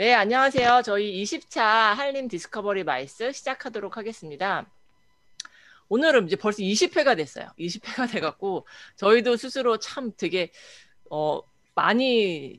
네, 안녕하세요. 저희 20차 한림 디스커버리 마이스 시작하도록 하겠습니다. 오늘은 이제 벌써 20회가 됐어요. 20회가 돼갖고 저희도 스스로 참 되게 어, 많이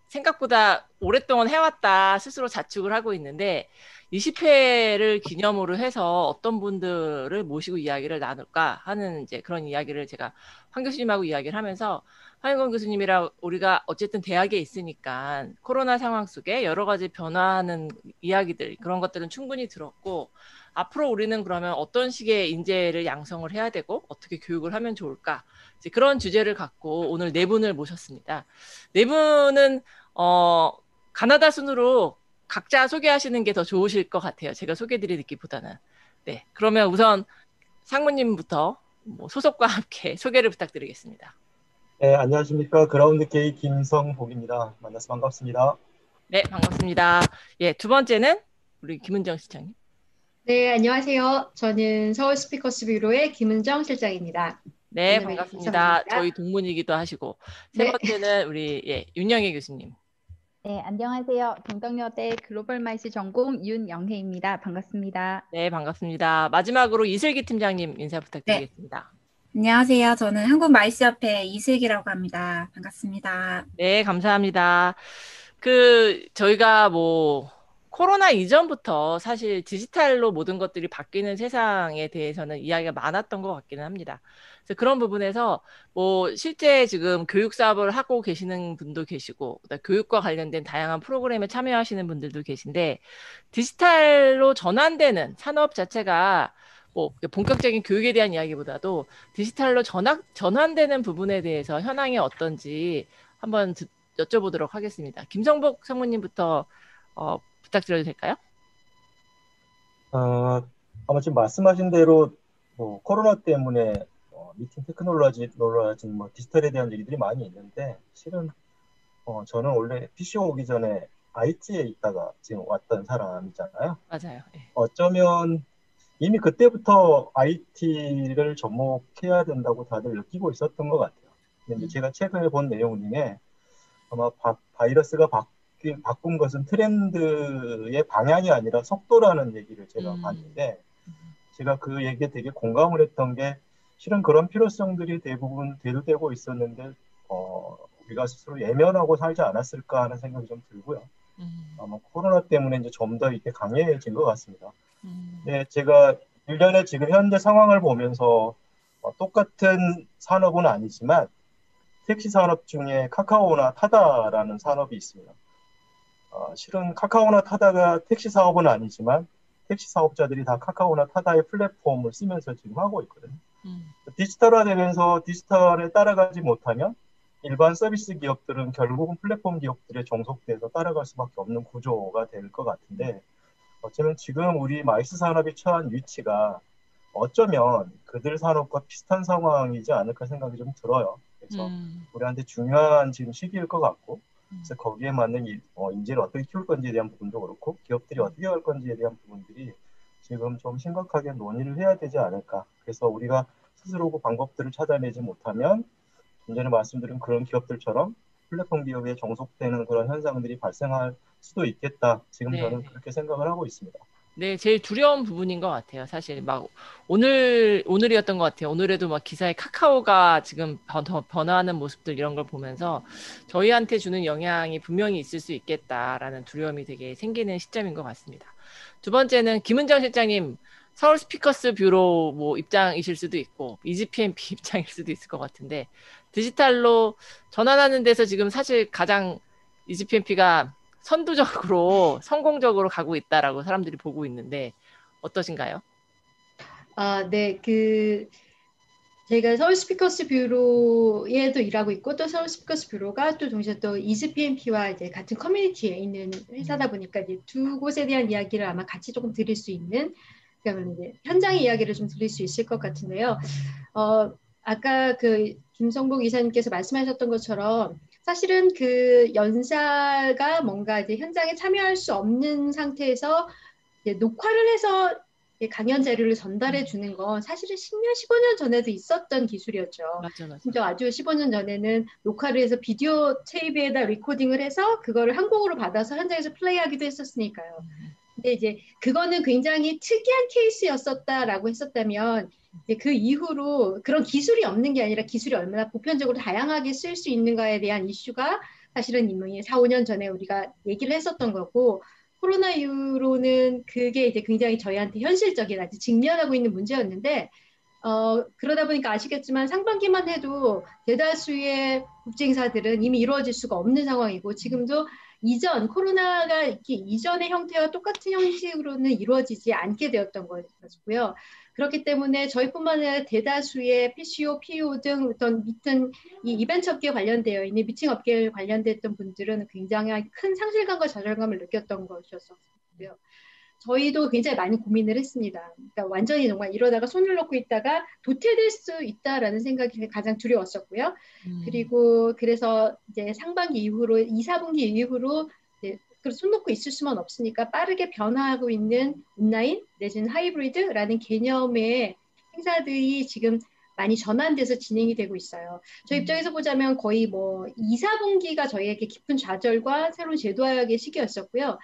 생각보다 오랫동안 해왔다 스스로 자축을 하고 있는데 20회를 기념으로 해서 어떤 분들을 모시고 이야기를 나눌까 하는 이제 그런 이야기를 제가 황 교수님하고 이야기를 하면서 황인건 교수님이랑 우리가 어쨌든 대학에 있으니까 코로나 상황 속에 여러 가지 변화하는 이야기들 그런 것들은 충분히 들었고 앞으로 우리는 그러면 어떤 식의 인재를 양성을 해야 되고 어떻게 교육을 하면 좋을까 이제 그런 주제를 갖고 오늘 네 분을 모셨습니다. 네 분은 가나다 순으로 각자 소개하시는 게 더 좋으실 것 같아요. 제가 소개드리기보다는. 네, 그러면 우선 상무님부터 소속과 함께 소개를 부탁드리겠습니다. 네, 안녕하십니까. 그라운드 K 김성복입니다. 만나서 반갑습니다. 네, 반갑습니다. 예, 두 번째는 우리 김은정 실장님. 네, 안녕하세요. 저는 서울 스피커스 뷰로의 김은정 실장입니다. 네, 만나 뵈서 반갑습니다. 저희 반갑습니다. 동문이기도 하시고 세 네, 번째는 우리 윤영애 교수님. 네, 안녕하세요. 동덕여대 글로벌 마이스 전공 윤영혜입니다. 반갑습니다. 네, 반갑습니다. 마지막으로 이슬기 팀장님 인사 네, 부탁드리겠습니다. 안녕하세요. 저는 한국마이스협회 이슬기라고 합니다. 반갑습니다. 네, 감사합니다. 저희가 코로나 이전부터 사실 디지털로 모든 것들이 바뀌는 세상에 대해서는 이야기가 많았던 것 같기는 합니다. 그래서 그런 부분에서 실제 지금 교육 사업을 하고 계시는 분도 계시고, 그다음에 교육과 관련된 다양한 프로그램에 참여하시는 분들도 계신데, 디지털로 전환되는 산업 자체가 본격적인 교육에 대한 이야기보다도 디지털로 전환되는 부분에 대해서 현황이 어떤지 한번 여쭤보도록 하겠습니다. 김성복 상무님부터 부탁드려도 될까요? 아마 지금 말씀하신 대로 코로나 때문에 미팅 테크놀로지, 디지털에 대한 얘기들이 많이 있는데 실은 저는 원래 PC 오기 전에 IT에 있다가 지금 왔던 사람이잖아요. 맞아요. 네. 어쩌면 이미 그때부터 IT를 접목해야 된다고 다들 느끼고 있었던 것 같아요. 근데 제가 최근에 본 내용 중에 아마 바이러스가 바꾼 것은 트렌드의 방향이 아니라 속도라는 얘기를 제가 봤는데 제가 그 얘기에 되게 공감을 했던 게 실은 그런 필요성들이 대부분 대두되고 있었는데 우리가 스스로 예면하고 살지 않았을까 하는 생각이 좀 들고요. 아마 코로나 때문에 이제 좀 더 이게 강해진 것 같습니다. 네, 제가 일련의 지금 현재 상황을 보면서 똑같은 산업은 아니지만 택시 산업 중에 카카오나 타다라는 산업이 있습니다. 실은 카카오나 타다가 택시 사업은 아니지만 택시 사업자들이 다 카카오나 타다의 플랫폼을 쓰면서 지금 하고 있거든요. 디지털화되면서 디지털에 따라가지 못하면 일반 서비스 기업들은 결국은 플랫폼 기업들에 종속돼서 따라갈 수밖에 없는 구조가 될 것 같은데 어쩌면 지금 우리 마이스 산업이 처한 위치가 어쩌면 그들 산업과 비슷한 상황이지 않을까 생각이 좀 들어요. 그래서 우리한테 중요한 지금 시기일 것 같고 그래서 거기에 맞는 인재를 어떻게 키울 건지에 대한 부분도 그렇고 기업들이 어떻게 할 건지에 대한 부분들이 지금 좀 심각하게 논의를 해야 되지 않을까. 그래서 우리가 스스로 그 방법들을 찾아내지 못하면 좀 전에 말씀드린 그런 기업들처럼 플랫폼 기업에 종속되는 그런 현상들이 발생할 수도 있겠다. 지금 네. 저는 그렇게 생각을 하고 있습니다. 네, 제일 두려운 부분인 것 같아요. 사실 오늘이었던 것 같아요. 오늘에도 기사에 카카오가 지금 변화하는 모습들 이런 걸 보면서 저희한테 주는 영향이 분명히 있을 수 있겠다라는 두려움이 되게 생기는 시점인 것 같습니다. 두 번째는 김은정 실장님, 서울 스피커스 뷰로 입장이실 수도 있고 EGPMP 입장일 수도 있을 것 같은데 디지털로 전환하는 데서 지금 사실 가장 EGPMP가 선두적으로 성공적으로 가고 있다라고 사람들이 보고 있는데 어떠신가요? 네, 제가 서울 스피커스 뷰로에도 일하고 있고 또 서울 스피커스 뷰로가 또 동시에 또 EGPMP와 이제 같은 커뮤니티에 있는 회사다 보니까 이제 두 곳에 대한 이야기를 아마 같이 조금 드릴 수 있는 그러면 이제 현장의 이야기를 좀 드릴 수 있을 것 같은데요. 아까 김성복 이사님께서 말씀하셨던 것처럼 사실은 연사가 뭔가 이제 현장에 참여할 수 없는 상태에서 이제 녹화를 해서 강연 자료를 전달해 주는 건 사실은 10년, 15년 전에도 있었던 기술이었죠. 맞아, 맞아. 진짜 아주 15년 전에는 녹화를 해서 비디오 테이프에다 리코딩을 해서 그거를 한국어로 받아서 현장에서 플레이하기도 했었으니까요. 근데 이제 그거는 굉장히 특이한 케이스였었다라고 했었다면 이제 그 이후로 그런 기술이 없는 게 아니라 기술이 얼마나 보편적으로 다양하게 쓸 수 있는가에 대한 이슈가 사실은 이미 4, 5년 전에 우리가 얘기를 했었던 거고 코로나 이후로는 그게 이제 굉장히 저희한테 현실적인 아주 직면하고 있는 문제였는데 그러다 보니까 아시겠지만 상반기만 해도 대다수의 국제행사들은 이미 이루어질 수가 없는 상황이고 지금도 코로나가 있기 이전의 형태와 똑같은 형식으로는 이루어지지 않게 되었던 것이고요. 그렇기 때문에 저희뿐만 아니라 대다수의 PCO, PO 등 어떤 이 이벤트 업계에 관련되어 있는 미팅 업계에 관련됐던 분들은 굉장히 큰 상실감과 좌절감을 느꼈던 것이었고요. 저희도 굉장히 많이 고민을 했습니다. 그러니까 완전히 정말 이러다가 손을 놓고 있다가 도태될 수 있다라는 생각이 가장 두려웠었고요. 그리고 그래서 이제 상반기 이후로 2, 4분기 이후로 손 놓고 있을 수만 없으니까 빠르게 변화하고 있는 온라인 내지는 하이브리드라는 개념의 행사들이 지금 많이 전환돼서 진행이 되고 있어요. 저희 입장에서 보자면 거의 2, 4분기가 저희에게 깊은 좌절과 새로운 제도화의 시기였었고요.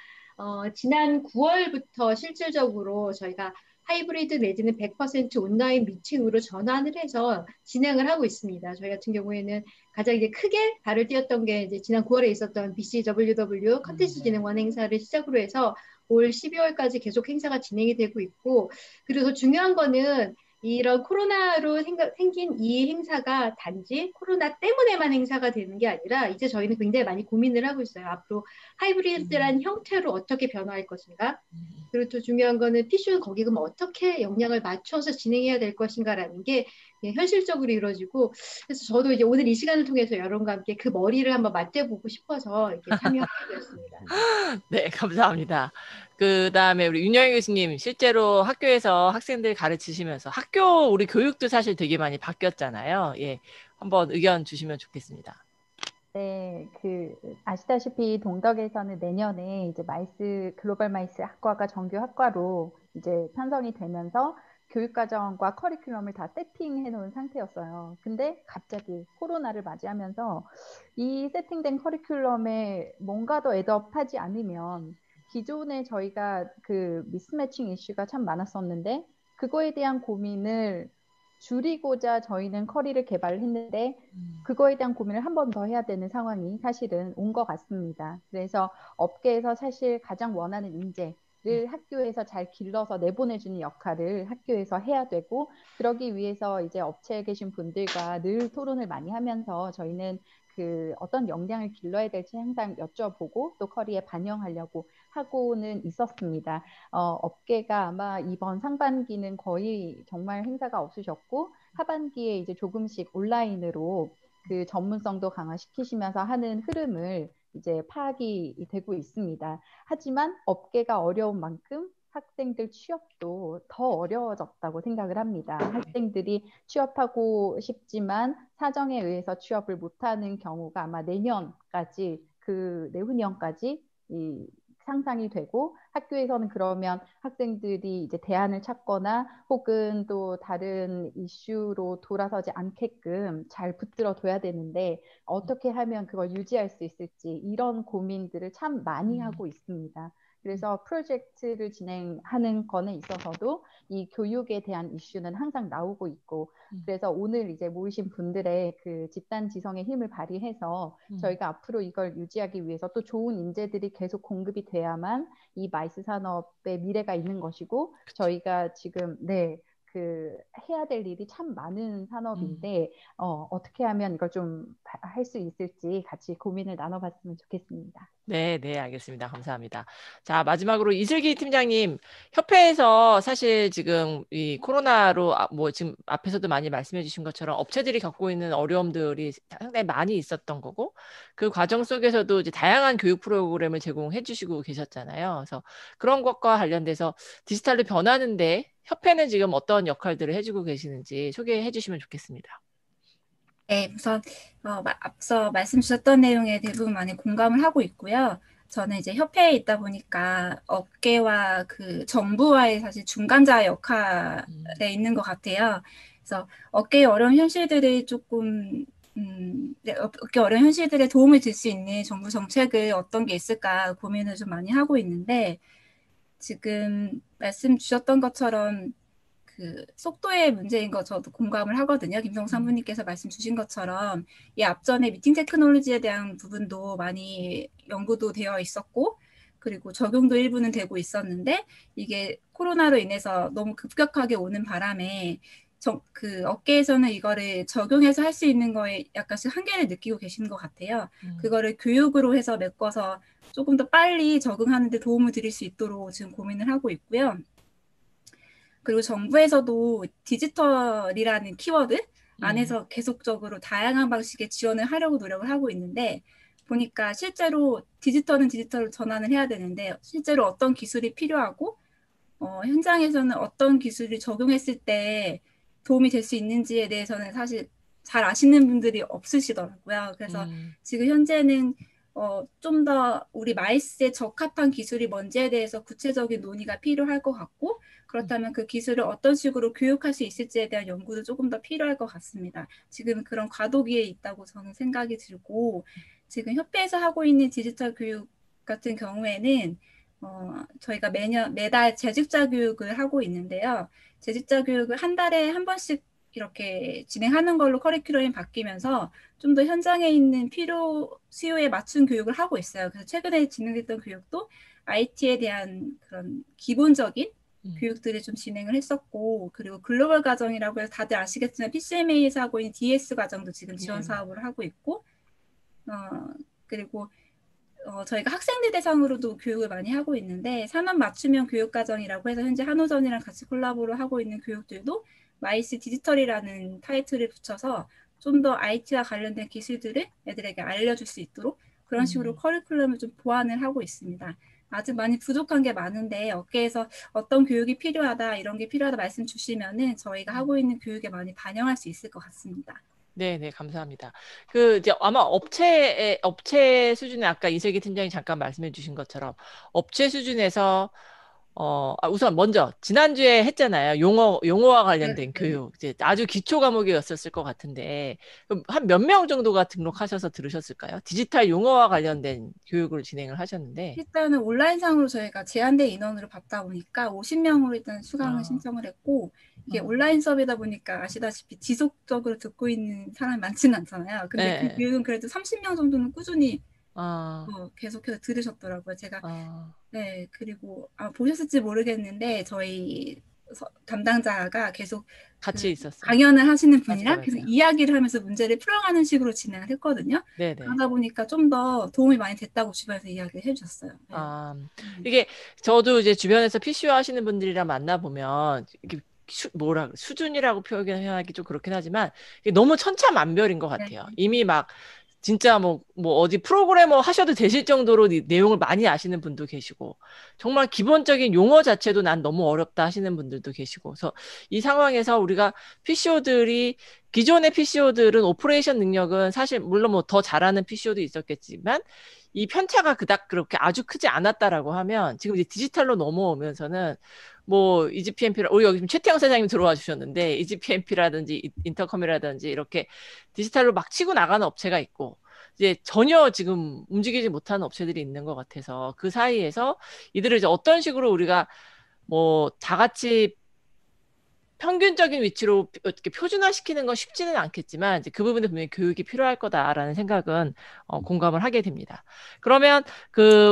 지난 9월부터 실질적으로 저희가 하이브리드 내지는 100% 온라인 미팅으로 전환을 해서 진행을 하고 있습니다. 저희 같은 경우에는 가장 이제 크게 발을 띄었던 게 이제 지난 9월에 있었던 BCWW 컨텐츠 진흥원 행사를 시작으로 해서 올 12월까지 계속 행사가 진행이 되고 있고, 그리고 중요한 거는 이런 코로나로 생긴 이 행사가 단지 코로나 때문에만 행사가 되는 게 아니라 이제 저희는 굉장히 많이 고민을 하고 있어요. 앞으로 하이브리드란 형태로 어떻게 변화할 것인가? 그리고 또 중요한 거는 PCO 거기 그럼 어떻게 역량을 맞춰서 진행해야 될 것인가라는 게 현실적으로 이루어지고, 그래서 저도 이제 오늘 이 시간을 통해서 여러분과 함께 그 머리를 한번 맞대보고 싶어서 이렇게 참여하게 되었습니다. 네, 감사합니다. 그 다음에 우리 윤영희 교수님, 실제로 학교에서 학생들 가르치시면서 우리 교육도 사실 되게 많이 바뀌었잖아요. 예, 한번 의견 주시면 좋겠습니다. 네, 아시다시피 동덕에서는 내년에 이제 글로벌 마이스 학과가 정규 학과로 이제 편성이 되면서 교육과정과 커리큘럼을 다 세팅해 놓은 상태였어요. 근데 갑자기 코로나를 맞이하면서 이 세팅된 커리큘럼에 뭔가 더 애드업하지 않으면 기존에 저희가 미스매칭 이슈가 참 많았었는데 그거에 대한 고민을 줄이고자 저희는 커리를 개발했는데 그거에 대한 고민을 한 번 더 해야 되는 상황이 사실은 온 것 같습니다. 그래서 업계에서 사실 가장 원하는 인재를 학교에서 잘 길러서 내보내주는 역할을 학교에서 해야 되고, 그러기 위해서 이제 업체에 계신 분들과 늘 토론을 많이 하면서 저희는 어떤 역량을 길러야 될지 항상 여쭤보고 또 커리에 반영하려고 하고는 있었습니다. 업계가 아마 이번 상반기는 거의 정말 행사가 없으셨고 하반기에 이제 조금씩 온라인으로 전문성도 강화시키시면서 하는 흐름을 이제 파악이 되고 있습니다. 하지만 업계가 어려운 만큼 학생들 취업도 더 어려워졌다고 생각을 합니다. 학생들이 취업하고 싶지만 사정에 의해서 취업을 못하는 경우가 아마 내년까지 내후년까지 상상이 되고, 학교에서는 그러면 학생들이 이제 대안을 찾거나 혹은 또 다른 이슈로 돌아서지 않게끔 잘 붙들어 둬야 되는데 어떻게 하면 그걸 유지할 수 있을지 이런 고민들을 참 많이 하고 있습니다. 그래서 프로젝트를 진행하는 거에 있어서도 이 교육에 대한 이슈는 항상 나오고 있고, 그래서 오늘 이제 모이신 분들의 집단 지성의 힘을 발휘해서 저희가 앞으로 이걸 유지하기 위해서 또 좋은 인재들이 계속 공급이 돼야만 이 마이스 산업의 미래가 있는 것이고, 저희가 지금 해야 될 일이 참 많은 산업인데 어떻게 하면 이걸 좀 할 수 있을지 같이 고민을 나눠봤으면 좋겠습니다. 네, 네, 알겠습니다. 감사합니다. 자, 마지막으로 이슬기 팀장님, 협회에서 사실 지금 이 코로나로 지금 앞에서도 많이 말씀해 주신 것처럼 업체들이 겪고 있는 어려움들이 상당히 많이 있었던 거고, 그 과정 속에서도 이제 다양한 교육 프로그램을 제공해 주시고 계셨잖아요. 그래서 그런 것과 관련돼서 디지털로 변하는데 협회는 지금 어떤 역할들을 해주고 계시는지 소개해 주시면 좋겠습니다. 네, 우선 앞서 말씀 주셨던 내용에 대부분 많이 공감을 하고 있고요. 저는 이제 협회에 있다 보니까 업계와 그 정부와의 사실 중간자 역할에 있는 것 같아요. 그래서 업계의 어려운 현실들을 조금 업계 어려운 현실들에 도움을 줄 수 있는 정부 정책을 어떤 게 있을까 고민을 좀 많이 하고 있는데 지금 말씀 주셨던 것처럼 그 속도의 문제인 거 저도 공감을 하거든요. 김성 사무님께서 말씀 주신 것처럼 이 앞전에 미팅 테크놀로지에 대한 부분도 많이 연구도 되어 있었고 그리고 적용도 일부는 되고 있었는데 이게 코로나로 인해서 너무 급격하게 오는 바람에 그 업계에서는 이거를 적용해서 할 수 있는 거에 약간씩 한계를 느끼고 계시는 것 같아요. 그거를 교육으로 해서 메꿔서 조금 더 빨리 적응하는 데 도움을 드릴 수 있도록 지금 고민을 하고 있고요. 그리고 정부에서도 디지털이라는 키워드 안에서 계속적으로 다양한 방식의 지원을 하려고 노력을 하고 있는데 보니까 실제로 디지털은 디지털로 전환을 해야 되는데 실제로 어떤 기술이 필요하고 현장에서는 어떤 기술을 적용했을 때 도움이 될 수 있는지에 대해서는 사실 잘 아시는 분들이 없으시더라고요. 그래서 지금 현재는 좀 더 우리 마이스에 적합한 기술이 뭔지에 대해서 구체적인 논의가 필요할 것 같고 그렇다면 그 기술을 어떤 식으로 교육할 수 있을지에 대한 연구도 조금 더 필요할 것 같습니다. 지금 그런 과도기에 있다고 저는 생각이 들고 지금 협회에서 하고 있는 디지털 교육 같은 경우에는 저희가 매달 재직자 교육을 하고 있는데요. 재직자 교육을 한 달에 한 번씩 이렇게 진행하는 걸로 커리큘럼이 바뀌면서 좀 더 현장에 있는 필요 수요에 맞춘 교육을 하고 있어요. 그래서 최근에 진행됐던 교육도 IT에 대한 그런 기본적인 교육들을 좀 진행을 했었고 그리고 글로벌 과정이라고 해서 다들 아시겠지만 PCMA에서 하고 있는 DS 과정도 지금 지원 사업을 하고 있고 그리고 저희가 학생들 대상으로도 교육을 많이 하고 있는데 산업 맞춤형 교육과정이라고 해서 현재 한호전이랑 같이 콜라보를 하고 있는 교육들도 마이스 디지털이라는 타이틀을 붙여서 좀 더 IT와 관련된 기술들을 애들에게 알려줄 수 있도록 그런 식으로 커리큘럼을 좀 보완을 하고 있습니다. 아직 많이 부족한 게 많은데 업계에서 어떤 교육이 필요하다 이런 게 필요하다 말씀 주시면은 저희가 하고 있는 교육에 많이 반영할 수 있을 것 같습니다. 네, 네, 감사합니다. 이제 아마 업체 수준에 아까 이세기 팀장이 잠깐 말씀해 주신 것처럼 업체 수준에서 우선 먼저 지난주에 했잖아요. 용어와 관련된 교육. 이제 아주 기초 과목이었을 것 같은데 한 몇 명 정도가 등록하셔서 들으셨을까요? 디지털 용어와 관련된 교육을 진행을 하셨는데 일단은 온라인상으로 저희가 제한된 인원으로 받다 보니까 50명으로 일단 수강을 신청을 했고 이게 온라인 수업이다 보니까 아시다시피 지속적으로 듣고 있는 사람이 많지는 않잖아요. 근데 그 교육은 그래도 30명 정도는 꾸준히 계속해서 들으셨더라고요. 제가 네, 그리고 보셨을지 모르겠는데 저희 담당자가 계속 같이 있었어요. 강연을 하시는 분이랑 맞아요. 계속 이야기를 하면서 문제를 풀어가는 식으로 진행을 했거든요. 네네. 그러다 보니까 좀 더 도움이 많이 됐다고 주변에서 이야기를 해주셨어요. 네. 이게 저도 이제 주변에서 PCO 하시는 분들이랑 만나보면 이게 수준이라고 표현하기 좀 그렇긴 하지만 이게 너무 천차만별인 것 같아요. 이미 막 진짜 뭐 어디 프로그래머 하셔도 되실 정도로 내용을 많이 아시는 분도 계시고 정말 기본적인 용어 자체도 난 너무 어렵다 하시는 분들도 계시고 그래서 이 상황에서 우리가 PCO들이 기존의 PCO들은 오퍼레이션 능력은 사실 물론 뭐 더 잘하는 PCO도 있었겠지만 이 편차가 그닥 그렇게 아주 크지 않았다라고 하면 지금 이제 디지털로 넘어오면서는 뭐 EGPMP라 우리 여기 지금 최태영 사장님 들어와 주셨는데 EGPMP라든지 인터컴이라든지 이렇게 디지털로 막 치고 나가는 업체가 있고 이제 전혀 지금 움직이지 못하는 업체들이 있는 것 같아서 그 사이에서 이들을 이제 어떤 식으로 우리가 뭐 다 같이 평균적인 위치로 어떻게 표준화시키는 건 쉽지는 않겠지만 이제 그 부분에 분명히 교육이 필요할 거다라는 생각은 공감을 하게 됩니다. 그러면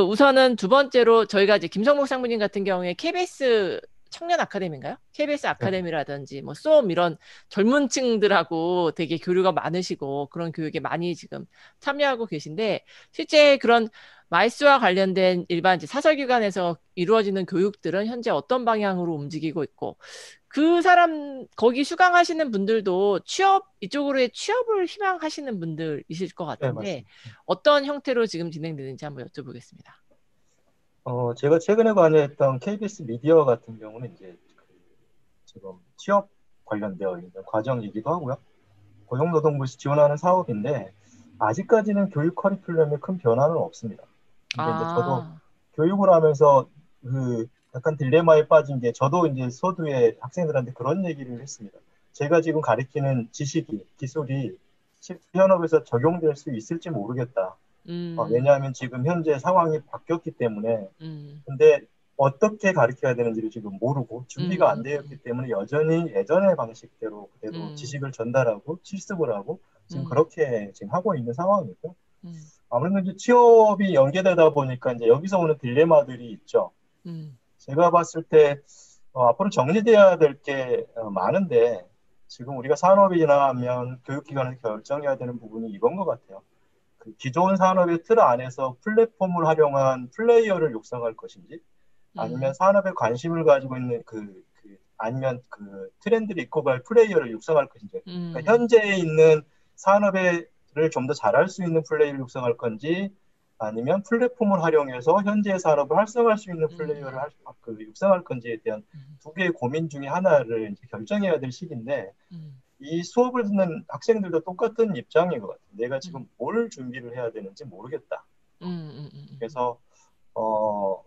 우선은 두 번째로 저희가 이제 김성목 상무님 같은 경우에 KBS 청년 아카데미인가요? KBS 아카데미라든지 뭐 수업 이런 젊은 층들하고 되게 교류가 많으시고 그런 교육에 많이 지금 참여하고 계신데 실제 그런 마이스와 관련된 일반 이제 사설기관에서 이루어지는 교육들은 현재 어떤 방향으로 움직이고 있고 거기 수강하시는 분들도 이쪽으로의 취업을 희망하시는 분들이실 것 같은데, 어떤 형태로 지금 진행되는지 한번 여쭤보겠습니다. 제가 최근에 관여했던 KBS 미디어 같은 경우는 이제 지금 취업 관련되어 있는 과정이기도 하고요. 고용노동부에서 지원하는 사업인데, 아직까지는 교육 커리큘럼에 큰 변화는 없습니다. 근데 이제 저도 아, 교육을 하면서 그 약간 딜레마에 빠진 게 저도 이제 서두에 학생들한테 그런 얘기를 했습니다. 제가 지금 가르치는 지식이, 기술이 실제 현업에서 적용될 수 있을지 모르겠다. 음, 왜냐하면 지금 현재 상황이 바뀌었기 때문에. 음, 근데 어떻게 가르쳐야 되는지를 지금 모르고 준비가 안 음, 되었기 때문에 여전히 예전의 방식대로 그대로 음, 지식을 전달하고 실습을 하고 지금 음, 그렇게 지금 하고 있는 상황이고 음, 아무래도 이제 취업이 연계되다 보니까 이제 여기서 오는 딜레마들이 있죠. 음, 제가 봤을 때 앞으로 정리돼야 될 게 많은데 지금 우리가 산업이나 하면 교육기관에서 결정해야 되는 부분이 이건 것 같아요. 그 기존 산업의 틀 안에서 플랫폼을 활용한 플레이어를 육성할 것인지 아니면 음, 산업에 관심을 가지고 있는 아니면 그 트렌드를 이끌고 갈 플레이어를 육성할 것인지 그러니까 음, 현재에 있는 산업을 좀 더 잘할 수 있는 플레이어를 육성할 건지 아니면 플랫폼을 활용해서 현재의 산업을 활성화할 수 있는 플레이어를 육성할 건지에 대한 음, 두 개의 고민 중에 하나를 이제 결정해야 될 시기인데 음, 이 수업을 듣는 학생들도 똑같은 입장인 것 같아요. 내가 음, 지금 뭘 준비를 해야 되는지 모르겠다. 음, 그래서 어,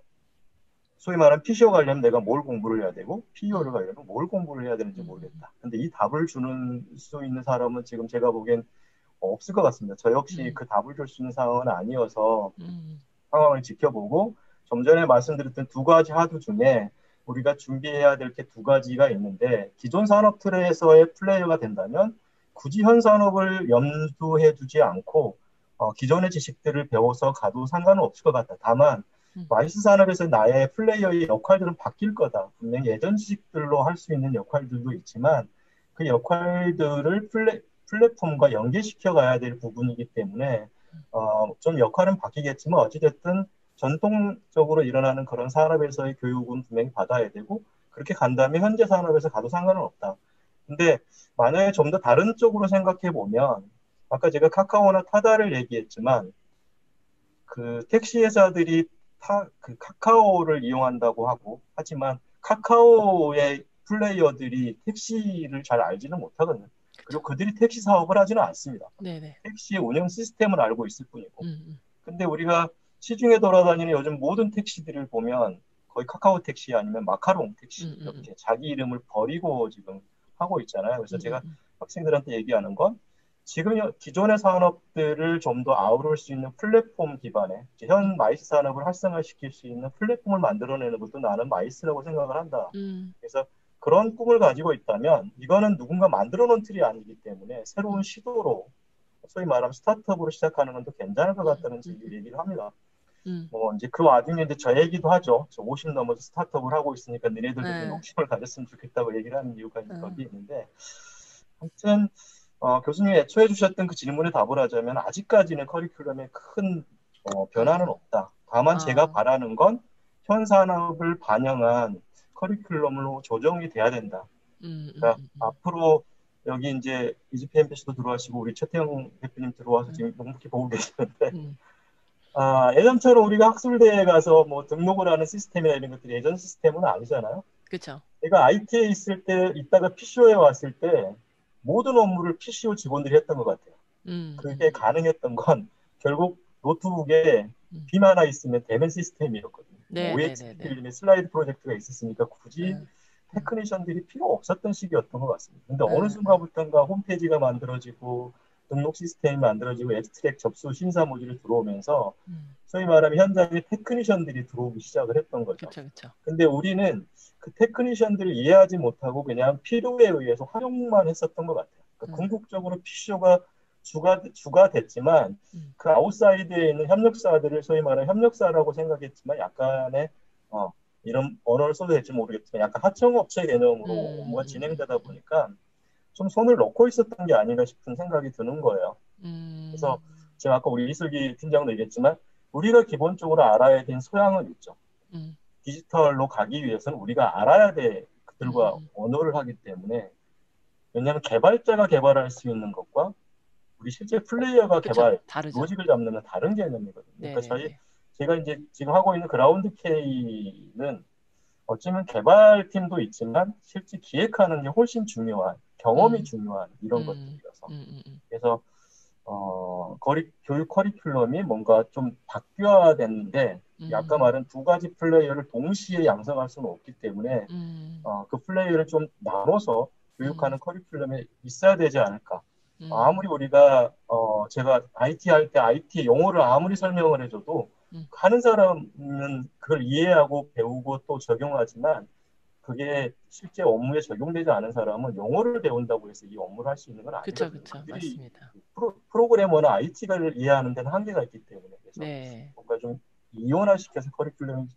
소위 말하는 PCO 가려면 내가 뭘 공부를 해야 되고 PEO를 가려면 뭘 공부를 해야 되는지 음, 모르겠다. 근데 이 답을 주는 수 있는 사람은 지금 제가 보기엔 없을 것 같습니다. 저 역시 음, 그 답을 줄 수 있는 상황은 아니어서 음, 상황을 지켜보고 좀 전에 말씀드렸던 두 가지 하두 중에 우리가 준비해야 될 게 두 가지가 있는데 기존 산업 틀에서의 플레이어가 된다면 굳이 현 산업을 염두해 두지 않고 기존의 지식들을 배워서 가도 상관은 없을 것 같다. 다만 음, 마이스 산업에서 나의 플레이어의 역할들은 바뀔 거다. 분명히 예전 지식들로 할 수 있는 역할들도 있지만 그 역할들을 플랫폼과 연계시켜 가야 될 부분이기 때문에 좀 역할은 바뀌겠지만 어찌됐든 전통적으로 일어나는 그런 산업에서의 교육은 분명히 받아야 되고 그렇게 간다면 현재 산업에서 가도 상관은 없다. 근데 만약에 좀 더 다른 쪽으로 생각해 보면 아까 제가 카카오나 타다를 얘기했지만 그 택시 회사들이 그 카카오를 이용한다고 하고 하지만 카카오의 플레이어들이 택시를 잘 알지는 못하거든요. 그쵸. 그리고 그들이 택시 사업을 하지는 않습니다. 네네. 택시의 운영 시스템을 알고 있을 뿐이고. 음, 근데 우리가 시중에 돌아다니는 요즘 모든 택시들을 보면 거의 카카오 택시 아니면 마카롱 택시 음, 음, 음, 이렇게 자기 이름을 버리고 지금 하고 있잖아요. 그래서 음, 제가 학생들한테 얘기하는 건 지금 기존의 산업들을 좀 더 아우를 수 있는 플랫폼 기반의 현 마이스 산업을 활성화시킬 수 있는 플랫폼을 만들어내는 것도 나는 마이스라고 생각을 한다. 음, 그래서 그런 꿈을 가지고 있다면 이거는 누군가 만들어 놓은 틀이 아니기 때문에 새로운 시도로 소위 말하면 스타트업으로 시작하는 건 더 괜찮을 것 같다는 얘기를 합니다. 음, 뭐 이제 그 와중에 이제 저 얘기도 하죠. 저 50 넘어서 스타트업을 하고 있으니까 너네들도 좀 네. 욕심을 가졌으면 좋겠다고 얘기를 하는 이유가 이제 어, 거기 있는데 아무튼 교수님이 애초에 주셨던 그 질문에 답을 하자면 아직까지는 커리큘럼에 큰 변화는 아, 없다. 다만 제가 아, 바라는 건 현 산업을 반영한 커리큘럼으로 조정이 돼야 된다. 음, 음, 그러니까 앞으로 여기 이제 이지피엠 씨도 들어와시고 우리 최태영 대표님 들어와서 음, 지금 묵묵히 보고 계시는데 음, 예전처럼 우리가 학술대에 가서 뭐 등록을 하는 시스템이나 이런 것들이 예전 시스템은 아니잖아요. 그쵸. 제가 IT에 있을 때 있다가 PCO에 왔을 때 모든 업무를 PCO 직원들이 했던 것 같아요. 음, 음, 그게 가능했던 건 결국 노트북에 음. 빔 하나 있으면 되는 시스템이었거든요. 뭐 OX 네네네네. 필름의 슬라이드 프로젝트가 있었으니까 굳이 음, 음, 테크니션들이 필요 없었던 시기였던 것 같습니다. 근데 어느 음, 순간부터인가 홈페이지가 만들어지고 등록 시스템이 만들어지고 앱스트랙 접수 심사 모듈이 들어오면서 소위 말하면 현장에 테크니션들이 들어오기 시작을 했던 거죠. 그쵸, 그쵸. 근데 우리는 그 테크니션들을 이해하지 못하고 그냥 필요에 의해서 활용만 했었던 것 같아요. 그러니까 음, 궁극적으로 PCO가 주가 됐지만 음, 그 아웃사이드에 있는 협력사들을 소위 말하는 협력사라고 생각했지만 약간의 어, 이런 언어를 써도 될지 모르겠지만 약간 하청업체 개념으로 업무가 진행되다 보니까 좀 손을 놓고 있었던 게 아닌가 싶은 생각이 드는 거예요. 그래서 음, 제가 아까 우리 이슬기 팀장도 얘기했지만 우리가 기본적으로 알아야 되는 소양은 있죠. 음, 디지털로 가기 위해서는 우리가 알아야 돼. 음, 그들과 언어를 하기 때문에 왜냐하면 개발자가 개발할 수 있는 것과 우리 실제 플레이어가 그쵸. 개발 다르죠. 로직을 잡는 건 다른 개념이거든요. 그러니까 네네네. 제가 이제 지금 하고 있는 그라운드 K는 어쩌면 개발팀도 있지만 실제 기획하는 게 훨씬 중요한 경험이 음, 중요한 이런 음, 것들이어서 음, 음, 그래서 교육 커리큘럼이 뭔가 좀 바뀌어야 되는데 아까 말한 두 가지 플레이어를 동시에 양성할 수는 없기 때문에 그 플레이어를 좀 나눠서 교육하는 커리큘럼이 있어야 되지 않을까. 아무리 우리가 제가 IT 할 때 IT 용어를 아무리 설명을 해줘도 하는 사람은 그걸 이해하고 배우고 또 적용하지만 그게 실제 업무에 적용되지 않은 사람은 용어를 배운다고 해서 이 업무를 할 수 있는 건 그쵸, 아니거든요. 그쵸. 그들이 맞습니다. 프로그래머나 IT를 이해하는 데는 한계가 있기 때문에 그래서 네. 뭔가 좀 이원화시켜서 커리큘럼이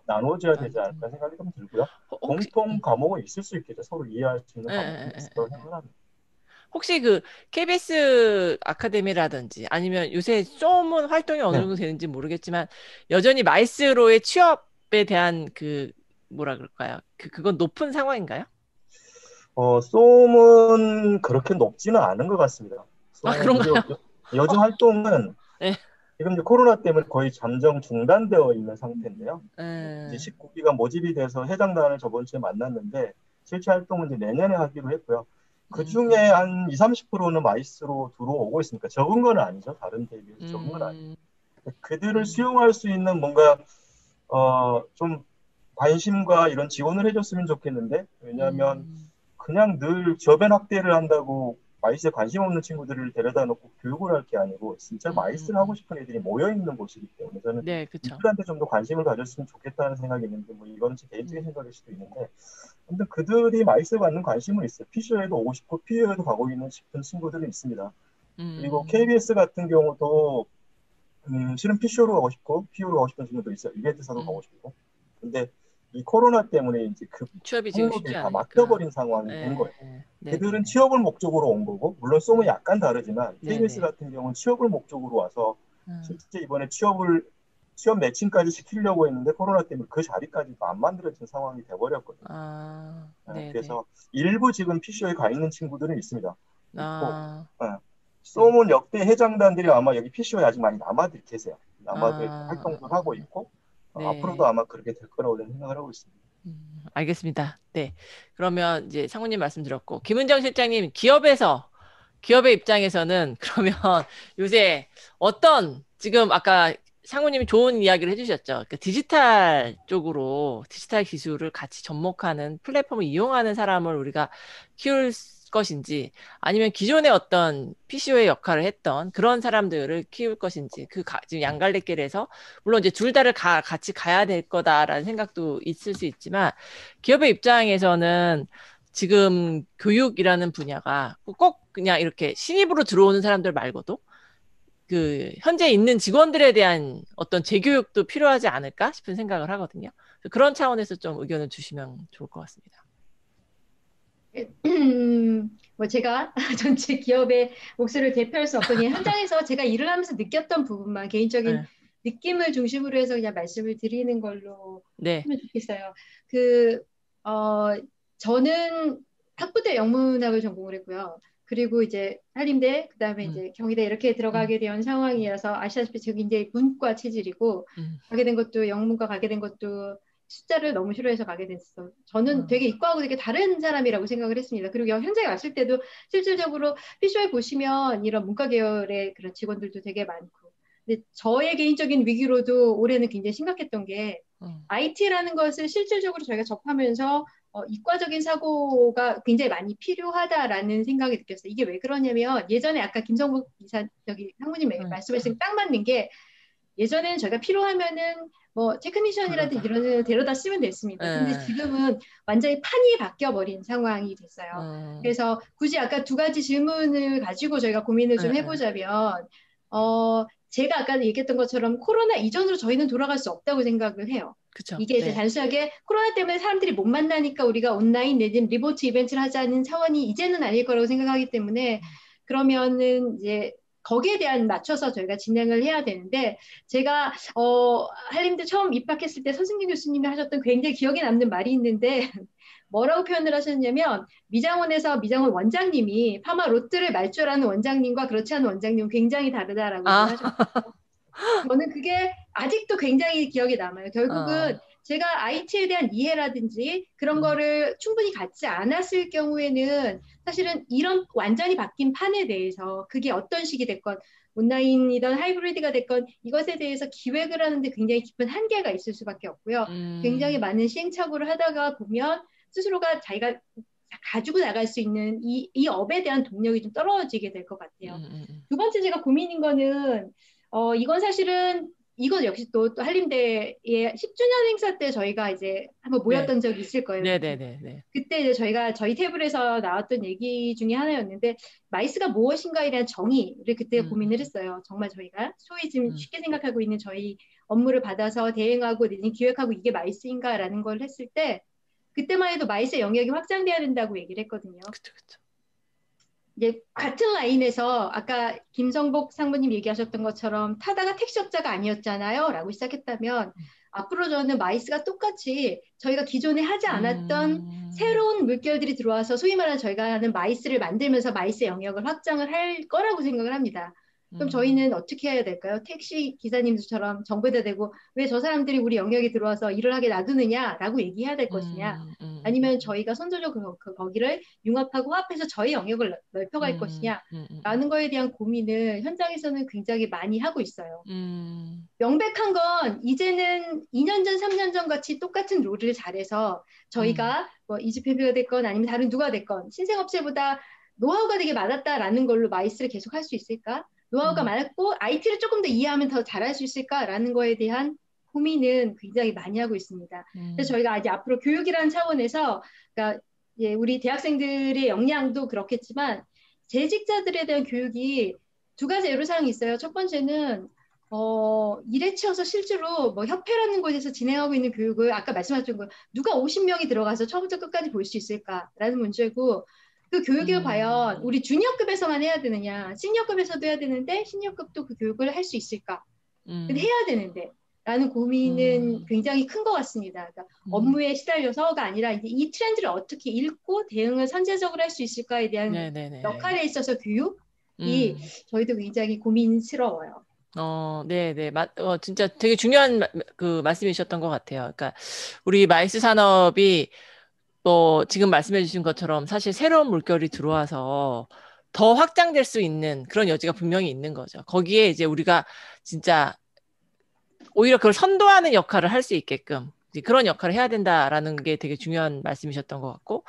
나눠져야 되지 않을까 생각이 좀 들고요. 혹시, 공통 과목은 있을 수 있겠죠. 서로 이해할 수 있는 예, 과목이 예, 예, 있을 예, 거라고 예. 생각합니다. 혹시 그 KBS 아카데미라든지 아니면 요새 소문 활동이 어느 네. 정도 되는지 모르겠지만 여전히 마이스로의 취업에 대한 그 뭐라 그럴까요? 그건 높은 상황인가요? 쏨은 그렇게 높지는 않은 것 같습니다. 아, 쏨은 그런가요? 요즘 활동은 네. 지금 이제 코로나 때문에 거의 잠정 중단되어 있는 상태인데요. 이제 음, 19기가 모집이 돼서 해당단을 저번 주에 만났는데 실제 활동은 이제 내년에 하기로 했고요. 그 중에 한 20, 30%는 마이스로 들어오고 있으니까 적은 건 아니죠. 다른 대에 비해서 적은 건 아니죠. 그들을 수용할 수 있는 뭔가 좀 관심과 이런 지원을 해줬으면 좋겠는데 왜냐하면 그냥 늘 저변 확대를 한다고 마이스에 관심 없는 친구들을 데려다 놓고 교육을 할 게 아니고 진짜 마이스를 하고 싶은 애들이 모여 있는 곳이기 때문에 저는 네, 그쵸. 이들한테 좀 더 관심을 가졌으면 좋겠다는 생각이 있는데 뭐 이건 제 개인적인 생각일 수도 있는데 근데 그들이 마이스에 갖는 관심은 있어요. 피쇼에도 오고 싶고 피오에도 가고 있는 싶은 친구들은 있습니다. 그리고 KBS 같은 경우도 실은 피쇼로 가고 싶고 피오로 가고 싶은 친구도 있어요. 이벤트사도 가고 싶고. 근데 이 코로나 때문에 이제 그 취업이 지금 쉽지 항목이 다 않으니까. 막혀버린 상황이 된 거예요. 네, 그들은 취업을 목적으로 온 거고 물론 쏨은 약간 다르지만 네, KBS 네. 같은 경우는 취업을 목적으로 와서 실제 이번에 취업 매칭까지 시키려고 했는데 코로나 때문에 그 자리까지도 안 만들어진 상황이 돼버렸거든요. 아, 네, 네. 그래서 일부 지금 PCO에 가 있는 친구들은 있습니다. 있고 아, 쏨은 역대 회장단들이 아마 여기 PCO에 아직 많이 남아들 계세요. 남아들 아, 활동도 하고 있고 앞으로도 네. 아마 그렇게 될 거라고 저는 생각을 하고 있습니다. 알겠습니다. 네. 그러면 이제 상무님 말씀 들었고, 김은정 실장님, 기업의 입장에서는 그러면 요새 지금 아까 상무님이 좋은 이야기를 해주셨죠. 그 디지털 쪽으로, 디지털 기술을 같이 접목하는 플랫폼을 이용하는 사람을 우리가 키울 것인지, 아니면 기존의 어떤 PCO의 역할을 했던 그런 사람들을 키울 것인지, 지금 양갈래길에서 물론 이제 둘 다를 같이 가야 될 거다라는 생각도 있을 수 있지만 기업의 입장에서는 지금 교육이라는 분야가 꼭 그냥 이렇게 신입으로 들어오는 사람들 말고도 그 현재 있는 직원들에 대한 어떤 재교육도 필요하지 않을까 싶은 생각을 하거든요. 그런 차원에서 좀 의견을 주시면 좋을 것 같습니다. 뭐 제가 전체 기업의 목소리를 대표할 수 없고 그냥 현장에서 제가 일을 하면서 느꼈던 부분만 개인적인 네. 느낌을 중심으로 해서 그냥 말씀을 드리는 걸로 네. 하면 좋겠어요. 저는 학부대 영문학을 전공을 했고요. 그리고 이제 한림대, 그다음에 이제 경희대 이렇게 들어가게 된 상황이어서 아시다시피 저기 이제 문과 체질이고 가게 된 것도 영문과 가게 된 것도 숫자를 너무 싫어해서 가게 됐어. 저는 되게 이과하고 되게 다른 사람이라고 생각을 했습니다. 그리고 현장에 왔을 때도 실질적으로 피쇼에 보시면 이런 문과 계열의 그런 직원들도 되게 많고. 근데 저의 개인적인 위기로도 올해는 굉장히 심각했던 게 IT라는 것을 실질적으로 저희가 접하면서 이과적인 사고가 굉장히 많이 필요하다라는 생각이 느꼈어요. 이게 왜 그러냐면 예전에 아까 김성국 이사 상무님 말씀하신 딱 맞는 게 예전에는 저희가 필요하면은 뭐 테크니션이라든지 이런 데 데려다 쓰면 됐습니다. 근데 지금은 완전히 판이 바뀌어버린 상황이 됐어요. 그래서 굳이 아까 두 가지 질문을 가지고 저희가 고민을 좀 해보자면 제가 아까 얘기했던 것처럼 코로나 이전으로 저희는 돌아갈 수 없다고 생각을 해요. 그쵸. 이게 이제 단순하게 코로나 때문에 사람들이 못 만나니까 우리가 온라인 내지는 리모트 이벤트를 하자는 차원이 이제는 아닐 거라고 생각하기 때문에 그러면은 이제 거기에 대한 맞춰서 저희가 진행을 해야 되는데 제가 한림대 처음 입학했을 때 선승진 교수님이 하셨던 굉장히 기억에 남는 말이 있는데 뭐라고 표현을 하셨냐면 미장원 원장님이 파마 로트를 말줄하는 원장님과 그렇지 않은 원장님은 굉장히 다르다라고 하셨거든요. 저는 그게 아직도 굉장히 기억에 남아요. 결국은 제가 IT에 대한 이해라든지 그런 거를 충분히 갖지 않았을 경우에는 사실은 이런 완전히 바뀐 판에 대해서 그게 어떤 식이 됐건 온라인이든 하이브리드가 됐건 이것에 대해서 기획을 하는데 굉장히 깊은 한계가 있을 수밖에 없고요. 굉장히 많은 시행착오를 하다가 보면 스스로가 자기가 가지고 나갈 수 있는 이 업에 대한 동력이 좀 떨어지게 될 것 같아요. 두 번째 제가 고민인 거는 이건 사실은 이건 역시 또 한림대의 10주년 행사 때 저희가 이제 한번 모였던 적이 있을 거예요. 네네네. 그때 이제 저희가 저희 테이블에서 나왔던 얘기 중에 하나였는데 마이스가 무엇인가에 대한 정의를 그때 고민을 했어요. 정말 저희가 소위 지금 쉽게 생각하고 있는 저희 업무를 받아서 대행하고 내지 기획하고 이게 마이스인가라는 걸 했을 때 그때만 해도 마이스의 영역이 확장돼야 된다고 얘기를 했거든요. 그쵸. 이제 같은 라인에서 아까 김성복 상무님 얘기하셨던 것처럼 타다가 택시업자가 아니었잖아요 라고 시작했다면 앞으로 저는 마이스가 똑같이 저희가 기존에 하지 않았던 새로운 물결들이 들어와서 소위 말하는 저희가 하는 마이스를 만들면서 마이스의 영역을 확장을 할 거라고 생각을 합니다. 그럼 저희는 어떻게 해야 될까요? 택시 기사님들처럼 정부에다 대고 왜 저 사람들이 우리 영역에 들어와서 일을 하게 놔두느냐라고 얘기해야 될 것이냐 아니면 저희가 선조적으로 거기를 융합하고 화합해서 저희 영역을 넓혀갈 것이냐라는 거에 대한 고민을 현장에서는 굉장히 많이 하고 있어요. 명백한 건 이제는 2년 전, 3년 전 같이 똑같은 룰을 잘해서 저희가 뭐 이집회비가 됐건 아니면 다른 누가 됐건 신생업체보다 노하우가 되게 많았다라는 걸로 마이스를 계속 할 수 있을까? 노하우가 많았고 IT를 조금 더 이해하면 더 잘할 수 있을까라는 거에 대한 고민은 굉장히 많이 하고 있습니다. 그래서 저희가 이제 앞으로 교육이라는 차원에서 그러니까 우리 대학생들의 역량도 그렇겠지만 재직자들에 대한 교육이 두 가지 애로사항이 있어요. 첫 번째는 일에 치여서 실제로 뭐 협회라는 곳에서 진행하고 있는 교육을 아까 말씀하신 거 누가 50명이 들어가서 처음부터 끝까지 볼 수 있을까라는 문제고 그 교육을 과연 우리 주니어급에서만 해야 되느냐 시니어급에서도 해야 되는데 시니어급도 그 교육을 할 수 있을까 근데 해야 되는데 라는 고민은 굉장히 큰 것 같습니다. 그러니까 업무에 시달려서가 아니라 이제 이 트렌드를 어떻게 읽고 대응을 선제적으로 할 수 있을까에 대한 역할에 있어서 교육이 저희도 굉장히 고민스러워요. 네네. 진짜 되게 중요한 그 말씀이셨던 것 같아요. 그러니까 우리 마이스 산업이 지금 말씀해 주신 것처럼 사실 새로운 물결이 들어와서 더 확장될 수 있는 그런 여지가 분명히 있는 거죠. 거기에 이제 우리가 진짜 오히려 그걸 선도하는 역할을 할 수 있게끔 그런 역할을 해야 된다라는 게 되게 중요한 말씀이셨던 것 같고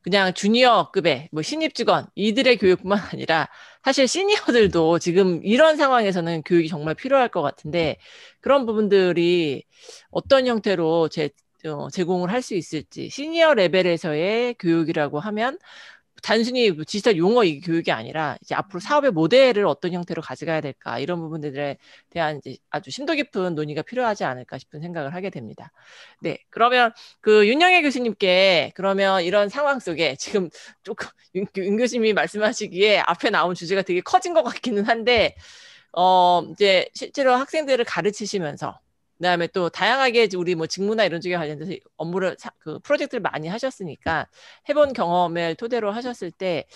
그냥 주니어급의 뭐 신입 직원 이들의 교육뿐만 아니라 사실 시니어들도 지금 이런 상황에서는 교육이 정말 필요할 것 같은데 그런 부분들이 어떤 형태로 제공을 할 수 있을지 시니어 레벨에서의 교육이라고 하면 단순히 디지털 용어 이 교육이 아니라 이제 앞으로 사업의 모델을 어떤 형태로 가져가야 될까 이런 부분들에 대한 이제 아주 심도 깊은 논의가 필요하지 않을까 싶은 생각을 하게 됩니다. 네, 그러면 그 윤영애 교수님께 그러면 이런 상황 속에 지금 조금 윤 교수님이 말씀하시기에 앞에 나온 주제가 되게 커진 것 같기는 한데 이제 실제로 학생들을 가르치시면서 그다음에 또 다양하게 우리 뭐 직무나 이런 쪽에 관련돼서 업무를 그 프로젝트를 많이 하셨으니까 해본 경험을 토대로 하셨을 때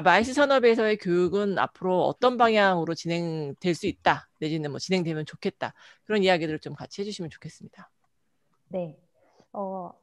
마이스 산업에서의 교육은 앞으로 어떤 방향으로 진행될 수 있다 내지는 뭐 진행되면 좋겠다 그런 이야기들을 좀 같이 해주시면 좋겠습니다. 네.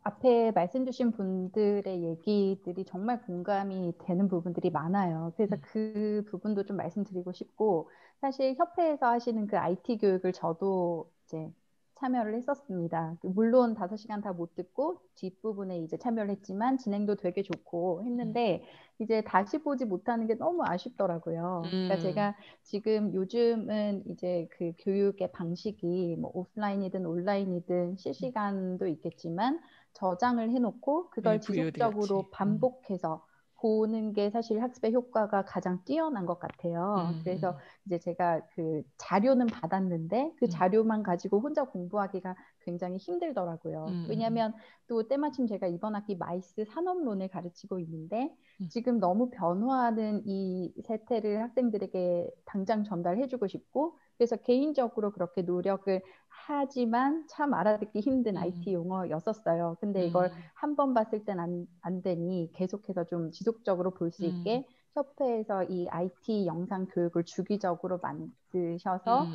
앞에 말씀 주신 분들의 얘기들이 정말 공감이 되는 부분들이 많아요. 그래서 그 부분도 좀 말씀드리고 싶고, 사실 협회에서 하시는 그 IT 교육을 저도 이제 참여를 했었습니다. 물론 5시간 다 못 듣고 뒷부분에 이제 참여를 했지만 진행도 되게 좋고 했는데 이제 다시 보지 못하는 게 너무 아쉽더라고요. 그러니까 제가 지금 요즘은 이제 그 교육의 방식이 뭐 오프라인이든 온라인이든 실시간도 있겠지만 저장을 해놓고 그걸 지속적으로 반복해서 보는 게 사실 학습의 효과가 가장 뛰어난 것 같아요. 그래서 이제 제가 그 자료는 받았는데 그 자료만 가지고 혼자 공부하기가 굉장히 힘들더라고요. 왜냐하면 또 때마침 제가 이번 학기 마이스 산업론을 가르치고 있는데 지금 너무 변화하는 이 세태를 학생들에게 당장 전달해주고 싶고 그래서 개인적으로 그렇게 노력을 하지만 참 알아듣기 힘든 IT 용어였었어요. 근데 이걸 한 번 봤을 땐 안 되니 계속해서 좀 지속적으로 볼 수 있게 협회에서 이 IT 영상 교육을 주기적으로 만드셔서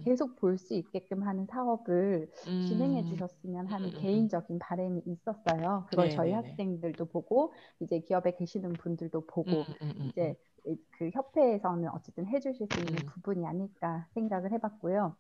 계속 볼 수 있게끔 하는 사업을 진행해 주셨으면 하는 개인적인 바람이 있었어요. 그걸 저희 네네네. 학생들도 보고 이제 기업에 계시는 분들도 보고 이제 그 협회에서는 어쨌든 해주실 수 있는 부분이 아닐까 생각을 해봤고요.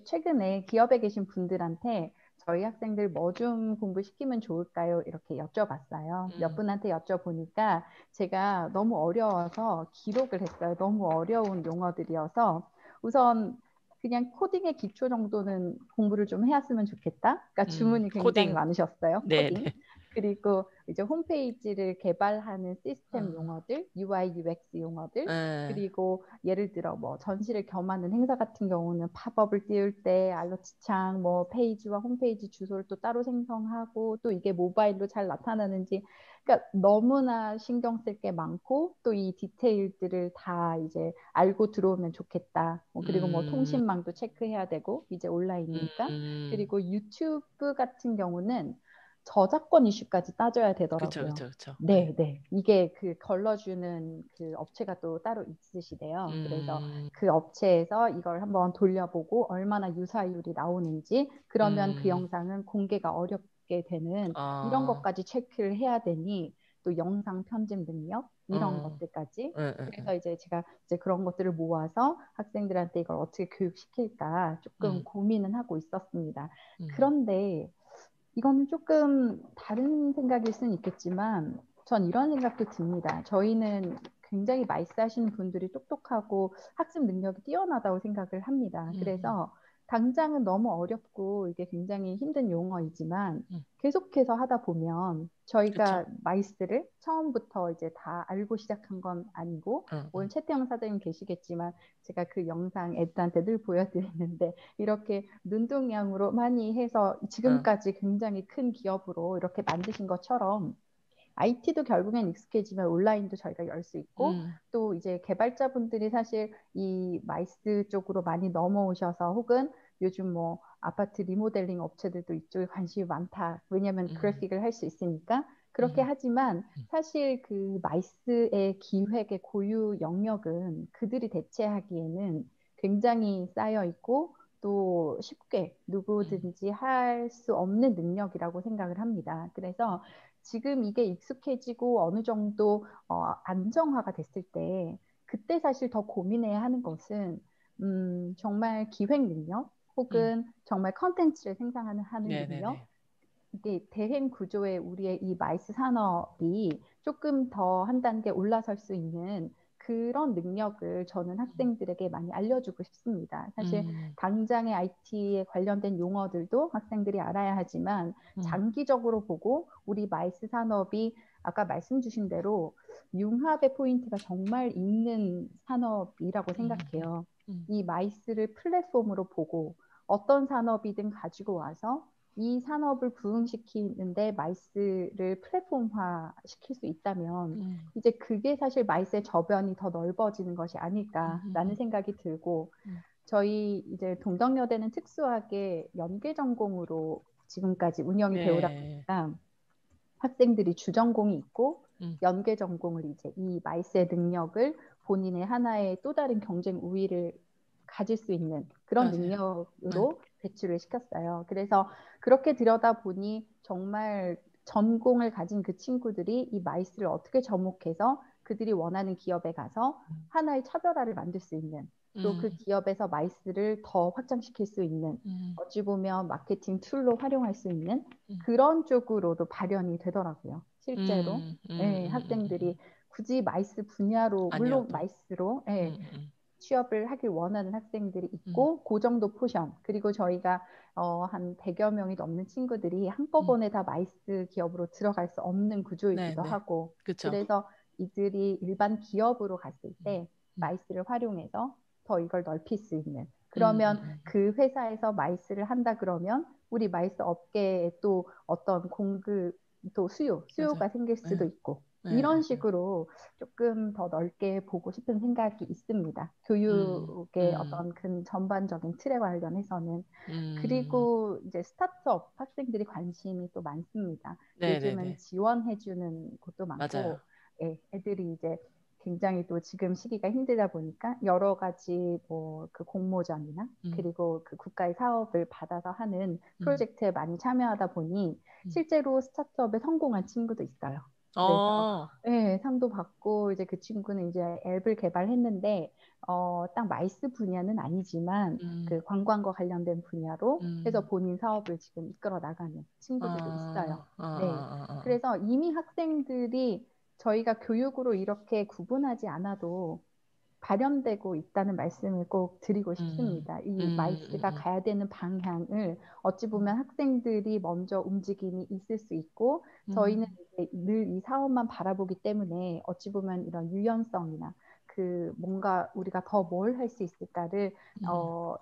최근에 기업에 계신 분들한테 저희 학생들 뭐 좀 공부시키면 좋을까요? 이렇게 여쭤봤어요. 몇 분한테 여쭤보니까 제가 너무 어려워서 기록을 했어요. 너무 어려운 용어들이어서 우선 그냥 코딩의 기초 정도는 공부를 좀 해왔으면 좋겠다. 그러니까 주문이 굉장히 코딩. 많으셨어요. 네, 코딩. 네. 그리고 이제 홈페이지를 개발하는 시스템 용어들, UI, UX 용어들, 그리고 예를 들어 뭐 전시를 겸하는 행사 같은 경우는 팝업을 띄울 때 알러치창, 뭐 페이지와 홈페이지 주소를 또 따로 생성하고 또 이게 모바일로 잘 나타나는지, 그러니까 너무나 신경 쓸 게 많고 또 이 디테일들을 다 이제 알고 들어오면 좋겠다. 그리고 뭐 통신망도 체크해야 되고 이제 온라인이니까. 그리고 유튜브 같은 경우는 저작권 이슈까지 따져야 되더라고요. 그쵸. 네. 이게 그 걸러주는 그 업체가 또 따로 있으시대요. 그래서 그 업체에서 이걸 한번 돌려보고 얼마나 유사율이 나오는지, 그러면 그 영상은 공개가 어렵게 되는 이런 것까지 체크를 해야 되니, 또 영상 편집 능력 이런 것들까지. 그래서 이제 제가 이제 그런 것들을 모아서 학생들한테 이걸 어떻게 교육시킬까 조금 고민은 하고 있었습니다. 그런데 이거는 조금 다른 생각일 수는 있겠지만 전 이런 생각도 듭니다. 저희는 굉장히 말씀하시는 분들이 똑똑하고 학습 능력이 뛰어나다고 생각을 합니다. 그래서 당장은 너무 어렵고 이게 굉장히 힘든 용어이지만 계속해서 하다 보면 저희가 마이스를 처음부터 이제 다 알고 시작한 건 아니고, 오늘 최태영 사장님 계시겠지만 제가 그 영상 애들한테 늘 보여드리는데 이렇게 눈동양으로 많이 해서 지금까지 굉장히 큰 기업으로 이렇게 만드신 것처럼 IT도 결국엔 익숙해지면 온라인도 저희가 열 수 있고 또 이제 개발자분들이 사실 이 마이스 쪽으로 많이 넘어오셔서, 혹은 요즘 뭐 아파트 리모델링 업체들도 이쪽에 관심이 많다. 왜냐하면 그래픽을 할 수 있으니까. 그렇게 하지만 사실 그 마이스의 기획의 고유 영역은 그들이 대체하기에는 굉장히 쌓여 있고 또 쉽게 누구든지 할 수 없는 능력이라고 생각을 합니다. 그래서 지금 이게 익숙해지고 어느 정도 안정화가 됐을 때, 그때 사실 더 고민해야 하는 것은 정말 기획 능력 혹은 정말 컨텐츠를 생산하는 능력, 이게 대행 구조의 우리의 이 마이스 산업이 조금 더 한 단계 올라설 수 있는 그런 능력을 저는 학생들에게 많이 알려주고 싶습니다. 사실 당장의 IT에 관련된 용어들도 학생들이 알아야 하지만 장기적으로 보고 우리 마이스 산업이 아까 말씀 주신 대로 융합의 포인트가 정말 있는 산업이라고 생각해요. 이 마이스를 플랫폼으로 보고 어떤 산업이든 가지고 와서 이 산업을 부흥시키는데 마이스를 플랫폼화 시킬 수 있다면 이제 그게 사실 마이스의 저변이 더 넓어지는 것이 아닐까라는 생각이 들고, 저희 이제 동덕여대는 특수하게 연계 전공으로 지금까지 운영이 되오다 보니까 학생들이 주전공이 있고 연계 전공을 이제 이 마이스의 능력을 본인의 하나의 또 다른 경쟁 우위를 가질 수 있는 그런 능력으로 배출을 시켰어요. 그래서 그렇게 들여다보니 정말 전공을 가진 그 친구들이 이 마이스를 어떻게 접목해서 그들이 원하는 기업에 가서 하나의 차별화를 만들 수 있는, 또 그 기업에서 마이스를 더 확장시킬 수 있는, 어찌 보면 마케팅 툴로 활용할 수 있는 그런 쪽으로도 발현이 되더라고요. 실제로 학생들이 굳이 마이스 분야로, 물론 마이스로 취업을 하길 원하는 학생들이 있고, 그 정도 포션, 그리고 저희가 한 100여 명이 넘는 친구들이 한꺼번에 다 마이스 기업으로 들어갈 수 없는 구조이기도 하고, 그래서 이들이 일반 기업으로 갔을 때 마이스를 활용해서 더 이걸 넓힐 수 있는, 그러면 그 회사에서 마이스를 한다 그러면 우리 마이스 업계에 또 어떤 공급, 또 수요가 생길 수도 있고, 이런 식으로 조금 더 넓게 보고 싶은 생각이 있습니다. 교육의 어떤 큰 전반적인 틀에 관련해서는. 그리고 이제 스타트업 학생들이 관심이 또 많습니다. 요즘은 네네네. 지원해주는 곳도 많고, 맞아요. 예, 애들이 이제 굉장히 또 지금 시기가 힘들다 보니까 여러 가지 뭐 그 공모전이나 그리고 그 국가의 사업을 받아서 하는 프로젝트에 많이 참여하다 보니 실제로 스타트업에 성공한 친구도 있어요. 그래서 네, 상도 받고 이제 그 친구는 이제 앱을 개발했는데 딱 마이스 분야는 아니지만 그 관광과 관련된 분야로 해서 본인 사업을 지금 이끌어 나가는 친구들도 있어요. 네, 그래서 이미 학생들이 저희가 교육으로 이렇게 구분하지 않아도 발현되고 있다는 말씀을 꼭 드리고 싶습니다. 이 마이스가 가야 되는 방향을 어찌 보면 학생들이 먼저 움직임이 있을 수 있고 저희는 늘 이 사업만 바라보기 때문에 어찌 보면 이런 유연성이나 그 뭔가 우리가 더 뭘 할 수 있을까를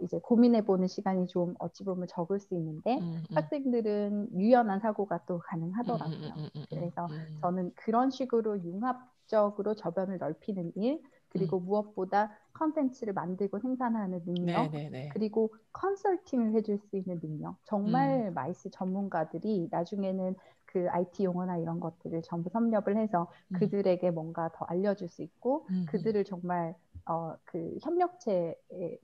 이제 고민해보는 시간이 좀 어찌 보면 적을 수 있는데 학생들은 유연한 사고가 또 가능하더라고요. 그래서 저는 그런 식으로 융합적으로 저변을 넓히는 일 그리고 무엇보다 컨텐츠를 만들고 생산하는 능력, 네네네. 그리고 컨설팅을 해줄 수 있는 능력. 정말 마이스 전문가들이 나중에는 그 IT 용어나 이런 것들을 전부 섭렵을 해서 그들에게 뭔가 더 알려줄 수 있고 그들을 정말 그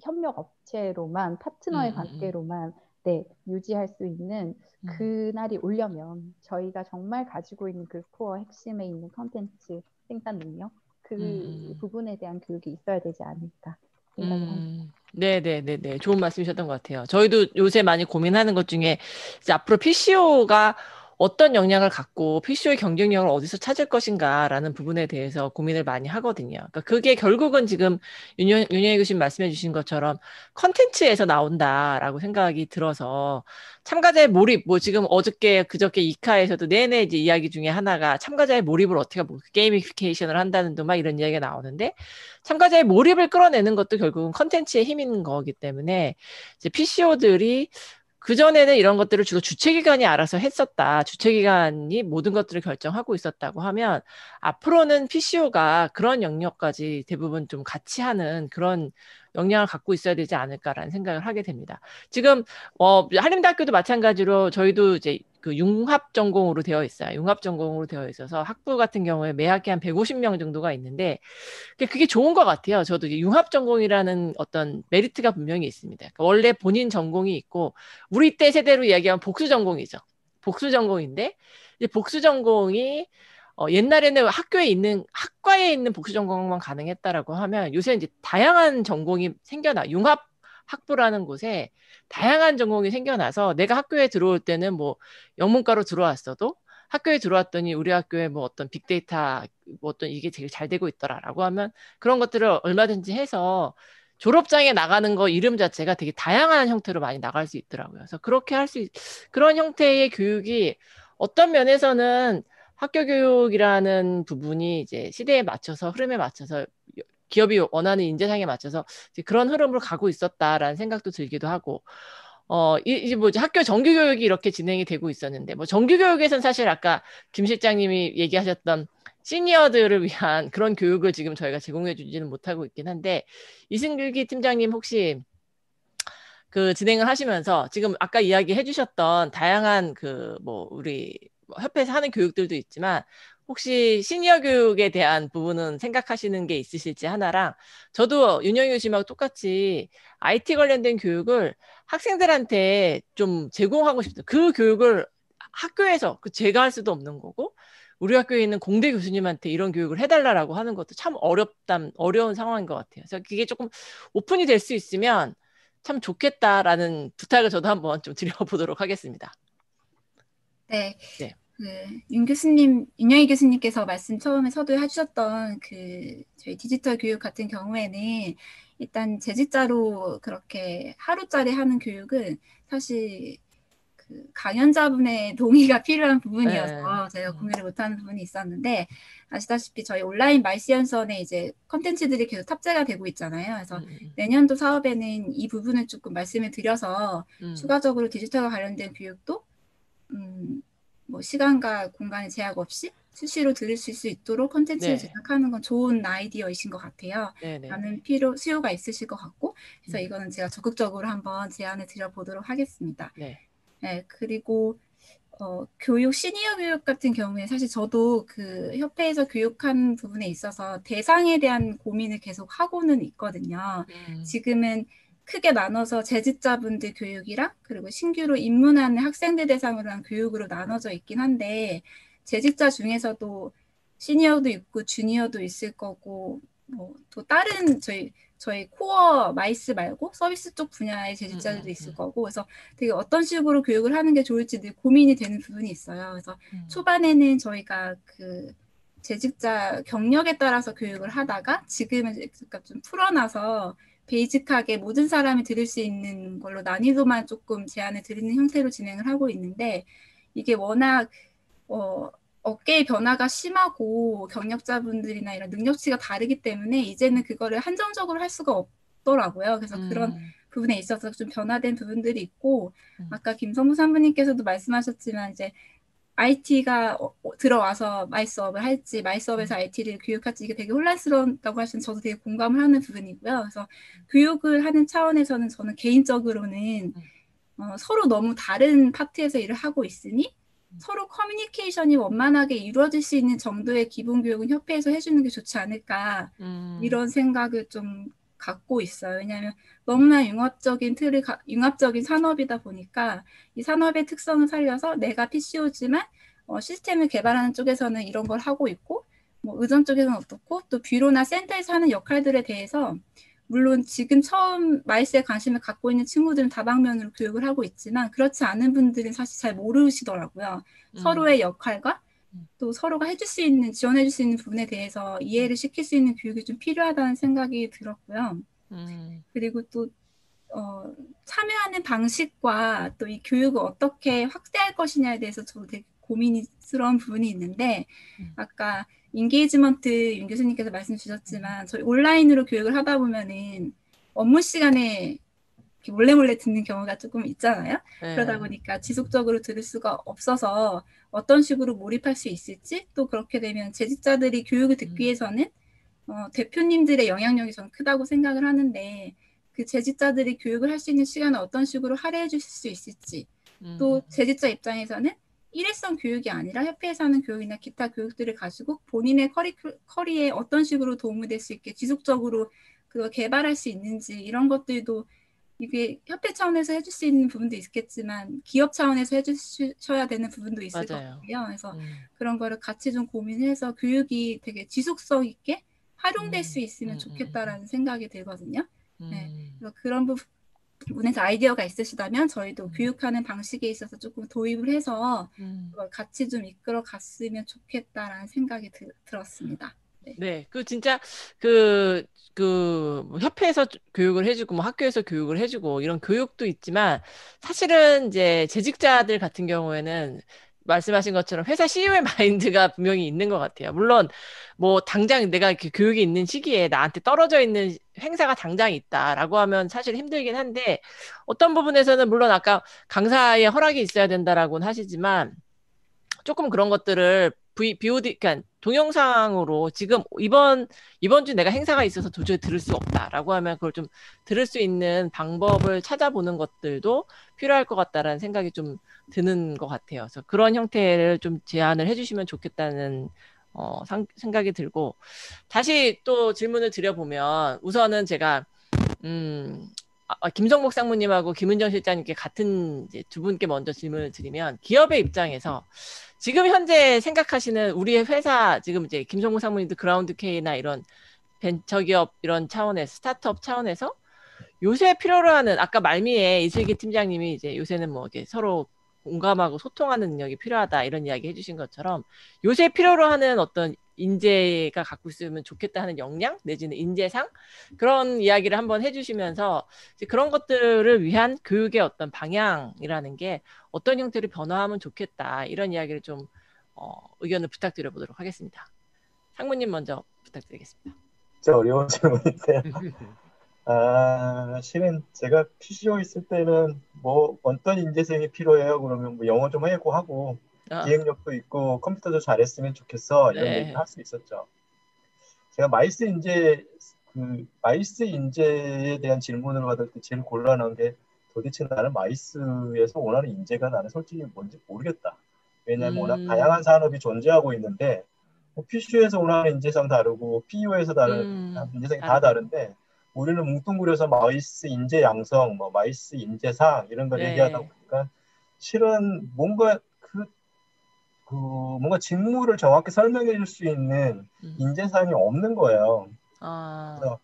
협력업체로만 파트너의 관계로만 네, 유지할 수 있는 그날이 오려면 저희가 정말 가지고 있는 그 코어 핵심에 있는 컨텐츠 생산 능력 그 부분에 대한 교육이 있어야 되지 않을까 생각을 합니다. 네네네네. 좋은 말씀이셨던 것 같아요. 저희도 요새 많이 고민하는 것 중에 이제 앞으로 PCO가 어떤 역량을 갖고 PCO의 경쟁력을 어디서 찾을 것인가라는 부분에 대해서 고민을 많이 하거든요. 그러니까 그게 결국은 지금 윤영희 교수님 말씀해 주신 것처럼 컨텐츠에서 나온다라고 생각이 들어서 참가자의 몰입, 뭐 지금 어저께 그저께 이카에서도 내내 이제 이야기 중에 하나가 참가자의 몰입을 어떻게 뭐 게이미피케이션을 한다는 등 막 이런 이야기가 나오는데 참가자의 몰입을 끌어내는 것도 결국은 컨텐츠의 힘인 거기 때문에 이제 PCO들이 그전에는 이런 것들을 주로 주최기관이 알아서 했었다. 주최기관이 모든 것들을 결정하고 있었다고 하면 앞으로는 PCO가 그런 영역까지 대부분 좀 같이 하는 그런 역량을 갖고 있어야 되지 않을까라는 생각을 하게 됩니다. 지금 한림대학교도 마찬가지로 저희도 이제 그 융합 전공으로 되어 있어요. 융합 전공으로 되어 있어서 학부 같은 경우에 매 학기 한 150명 정도가 있는데 그게 좋은 것 같아요. 저도 융합 전공이라는 어떤 메리트가 분명히 있습니다. 그러니까 원래 본인 전공이 있고 우리 때 세대로 이야기하면 복수 전공이죠. 복수 전공인데 이제 복수 전공이 옛날에는 학과에 있는 복수 전공만 가능했다라고 하면 요새 이제 다양한 전공이 생겨나 융합 학부라는 곳에 다양한 전공이 생겨나서 내가 학교에 들어올 때는 뭐 영문과로 들어왔어도 학교에 들어왔더니 우리 학교에 뭐 어떤 빅데이터 뭐 어떤 이게 되게 잘 되고 있더라라고 하면 그런 것들을 얼마든지 해서 졸업장에 나가는 거 이름 자체가 되게 다양한 형태로 많이 나갈 수 있더라고요. 그래서 그렇게 그런 형태의 교육이 어떤 면에서는 학교 교육이라는 부분이 이제 시대에 맞춰서 흐름에 맞춰서 기업이 원하는 인재상에 맞춰서 그런 흐름으로 가고 있었다라는 생각도 들기도 하고 이제 뭐 학교 정규교육이 이렇게 진행이 되고 있었는데 뭐 정규교육에서는 사실 아까 김 실장님이 얘기하셨던 시니어들을 위한 그런 교육을 지금 저희가 제공해 주지는 못하고 있긴 한데 이승규기 팀장님 혹시 그 진행을 하시면서 지금 아까 이야기해 주셨던 다양한 그 뭐 우리 협회에서 하는 교육들도 있지만 혹시 시니어 교육에 대한 부분은 생각하시는 게 있으실지 하나랑 저도 윤영희 교수님하고 똑같이 IT 관련된 교육을 학생들한테 좀 제공하고 싶다. 그 교육을 학교에서 제가 할 수도 없는 거고 우리 학교에 있는 공대 교수님한테 이런 교육을 해달라고 하는 것도 참 어려운 상황인 것 같아요. 그래서 그게 조금 오픈이 될 수 있으면 참 좋겠다라는 부탁을 저도 한번 좀 드려보도록 하겠습니다. 네. 네. 윤영희 교수님께서 말씀 처음에 서두에 해주셨던 저희 디지털 교육 같은 경우에는 일단 재직자로 그렇게 하루짜리 하는 교육은 사실 그 강연자분의 동의가 필요한 부분이어서 제가 공유를 못하는 부분이 있었는데 아시다시피 저희 온라인 마이스 연수원에 이제 컨텐츠들이 계속 탑재가 되고 있잖아요. 그래서 내년도 사업에는 이 부분을 조금 말씀을 드려서 추가적으로 디지털과 관련된 교육도 뭐 시간과 공간의 제약 없이 수시로 들을 수 있도록 콘텐츠를 네. 제작하는 건 좋은 아이디어이신 것 같아요. 네네. 많은 수요가 있으실 것 같고, 그래서 이거는 제가 적극적으로 한번 제안을 드려보도록 하겠습니다. 네. 네, 그리고 교육, 시니어 교육 같은 경우에 사실 저도 그 협회에서 교육한 부분에 있어서 대상에 대한 고민을 계속 하고는 있거든요. 지금은 크게 나눠서 재직자분들 교육이랑 그리고 신규로 입문하는 학생들 대상으로 한 교육으로 나눠져 있긴 한데, 재직자 중에서도 시니어도 있고 주니어도 있을 거고, 뭐 또 다른 저희 코어 마이스 말고 서비스 쪽 분야의 재직자들도 있을 거고, 그래서 되게 어떤 식으로 교육을 하는 게 좋을지 늘 고민이 되는 부분이 있어요. 그래서 초반에는 저희가 그 재직자 경력에 따라서 교육을 하다가 지금은 약간 좀 풀어놔서 베이직하게 모든 사람이 들을 수 있는 걸로 난이도만 조금 제한을 드리는 형태로 진행을 하고 있는데, 이게 워낙 업계의 변화가 심하고 경력자분들이나 이런 능력치가 다르기 때문에 이제는 그거를 한정적으로 할 수가 없더라고요. 그래서 그런 부분에 있어서 좀 변화된 부분들이 있고, 아까 김성무 산부님께서도 말씀하셨지만 이제 IT가 들어와서 마이스업을 할지 마이스업에서 IT를 교육할지 이게 되게 혼란스럽다고 하시는 저도 되게 공감을 하는 부분이고요. 그래서 교육을 하는 차원에서는 저는 개인적으로는 서로 너무 다른 파트에서 일을 하고 있으니 서로 커뮤니케이션이 원만하게 이루어질 수 있는 정도의 기본 교육은 협회에서 해주는 게 좋지 않을까 이런 생각을 좀 갖고 있어요. 왜냐하면 너무나 융합적인 산업이다 보니까 이 산업의 특성을 살려서 내가 PCO지만 시스템을 개발하는 쪽에서는 이런 걸 하고 있고, 뭐 의전 쪽에서는 어떻고, 또 뷰로나 센터에서 하는 역할들에 대해서 물론 지금 처음 마이스에 관심을 갖고 있는 친구들은 다방면으로 교육을 하고 있지만 그렇지 않은 분들은 사실 잘 모르시더라고요. 서로의 역할과 또 서로가 해줄 수 있는, 지원해줄 수 있는 부분에 대해서 이해를 시킬 수 있는 교육이 좀 필요하다는 생각이 들었고요. 그리고 또 참여하는 방식과 또 이 교육을 어떻게 확대할 것이냐에 대해서 저도 되게 고민스러운 부분이 있는데, 아까 인게이지먼트 윤 교수님께서 말씀 주셨지만 저희 온라인으로 교육을 하다 보면은 업무 시간에 몰래 듣는 경우가 조금 있잖아요. 네. 그러다 보니까 지속적으로 들을 수가 없어서 어떤 식으로 몰입할 수 있을지, 또 그렇게 되면 재직자들이 교육을 듣기 위해서는 대표님들의 영향력이 저는 크다고 생각을 하는데, 그 재직자들이 교육을 할 수 있는 시간을 어떤 식으로 할애해 주실 수 있을지, 또 재직자 입장에서는 일회성 교육이 아니라 협회에서 하는 교육이나 기타 교육들을 가지고 본인의 커리에 어떤 식으로 도움이 될 수 있게 지속적으로 그걸 개발할 수 있는지, 이런 것들도 이게 협회 차원에서 해줄 수 있는 부분도 있겠지만 기업 차원에서 해주셔야 되는 부분도 있을 것 맞아요. 같아요. 그래서 그런 거를 같이 좀 고민해서 교육이 되게 지속성 있게 활용될 수 있으면 좋겠다라는 생각이 들거든요. 네. 그래서 그런 부분에서 아이디어가 있으시다면 저희도 교육하는 방식에 있어서 조금 도입을 해서 그걸 같이 좀 이끌어 갔으면 좋겠다라는 생각이 들었습니다. 네. 네, 진짜 뭐 협회에서 교육을 해주고 뭐 학교에서 교육을 해주고 이런 교육도 있지만, 사실은 이제 재직자들 같은 경우에는 말씀하신 것처럼 회사 CEO의 마인드가 분명히 있는 것 같아요. 물론 뭐 당장 내가 이렇게 교육이 있는 시기에 나한테 떨어져 있는 행사가 당장 있다라고 하면 사실 힘들긴 한데, 어떤 부분에서는 물론 아까 강사의 허락이 있어야 된다라고는 하시지만 조금 그런 것들을 BOD, 그러니까 동영상으로 지금 이번 주 내가 행사가 있어서 도저히 들을 수 없다라고 하면 그걸 좀 들을 수 있는 방법을 찾아보는 것들도 필요할 것 같다라는 생각이 좀 드는 것 같아요. 그래서 그런 형태를 좀 제안을 해주시면 좋겠다는 생각이 들고, 다시 또 질문을 드려보면, 우선은 제가 김성목 상무님하고 김은정 실장님께 같은 이제 두 분께 먼저 질문을 드리면, 기업의 입장에서 지금 현재 생각하시는 우리의 회사, 지금 이제 김성목 상무님도 그라운드 K나 이런 벤처기업 이런 차원에서, 스타트업 차원에서 요새 필요로 하는, 아까 말미에 이슬기 팀장님이 이제 요새는 뭐 이렇게 서로 공감하고 소통하는 능력이 필요하다 이런 이야기 해주신 것처럼, 요새 필요로 하는 어떤 인재가 갖고 있으면 좋겠다 하는 역량 내지는 인재상, 그런 이야기를 한번 해주시면서 이제 그런 것들을 위한 교육의 어떤 방향이라는 게 어떤 형태로 변화하면 좋겠다, 이런 이야기를 좀 의견을 부탁드려 보도록 하겠습니다. 상무님 먼저 부탁드리겠습니다. 진짜 어려운 질문인데요. 실은 제가 PCO 있을 때는 뭐 어떤 인재성이 필요해요? 그러면 뭐 영어 좀 하고 기획력도 있고 컴퓨터도 잘했으면 좋겠어 이런 네. 얘기를 할 수 있었죠. 제가 마이스 인재에 대한 질문을 받을 때 제일 곤란한 게 도대체 나는 마이스에서 원하는 인재가 나는 솔직히 뭔지 모르겠다. 왜냐하면 워낙 다양한 산업이 존재하고 있는데 뭐 PC에서 원하는 인재상 다르고 PU에서 다른 인재상이 다 다른데 우리는 뭉뚱그려서 마이스 인재 양성, 뭐 마이스 인재상 이런 걸 얘기하다 보니까 실은 뭔가 뭔가 직무를 정확히 설명해 줄 수 있는 인재상이 없는 거예요. 그래서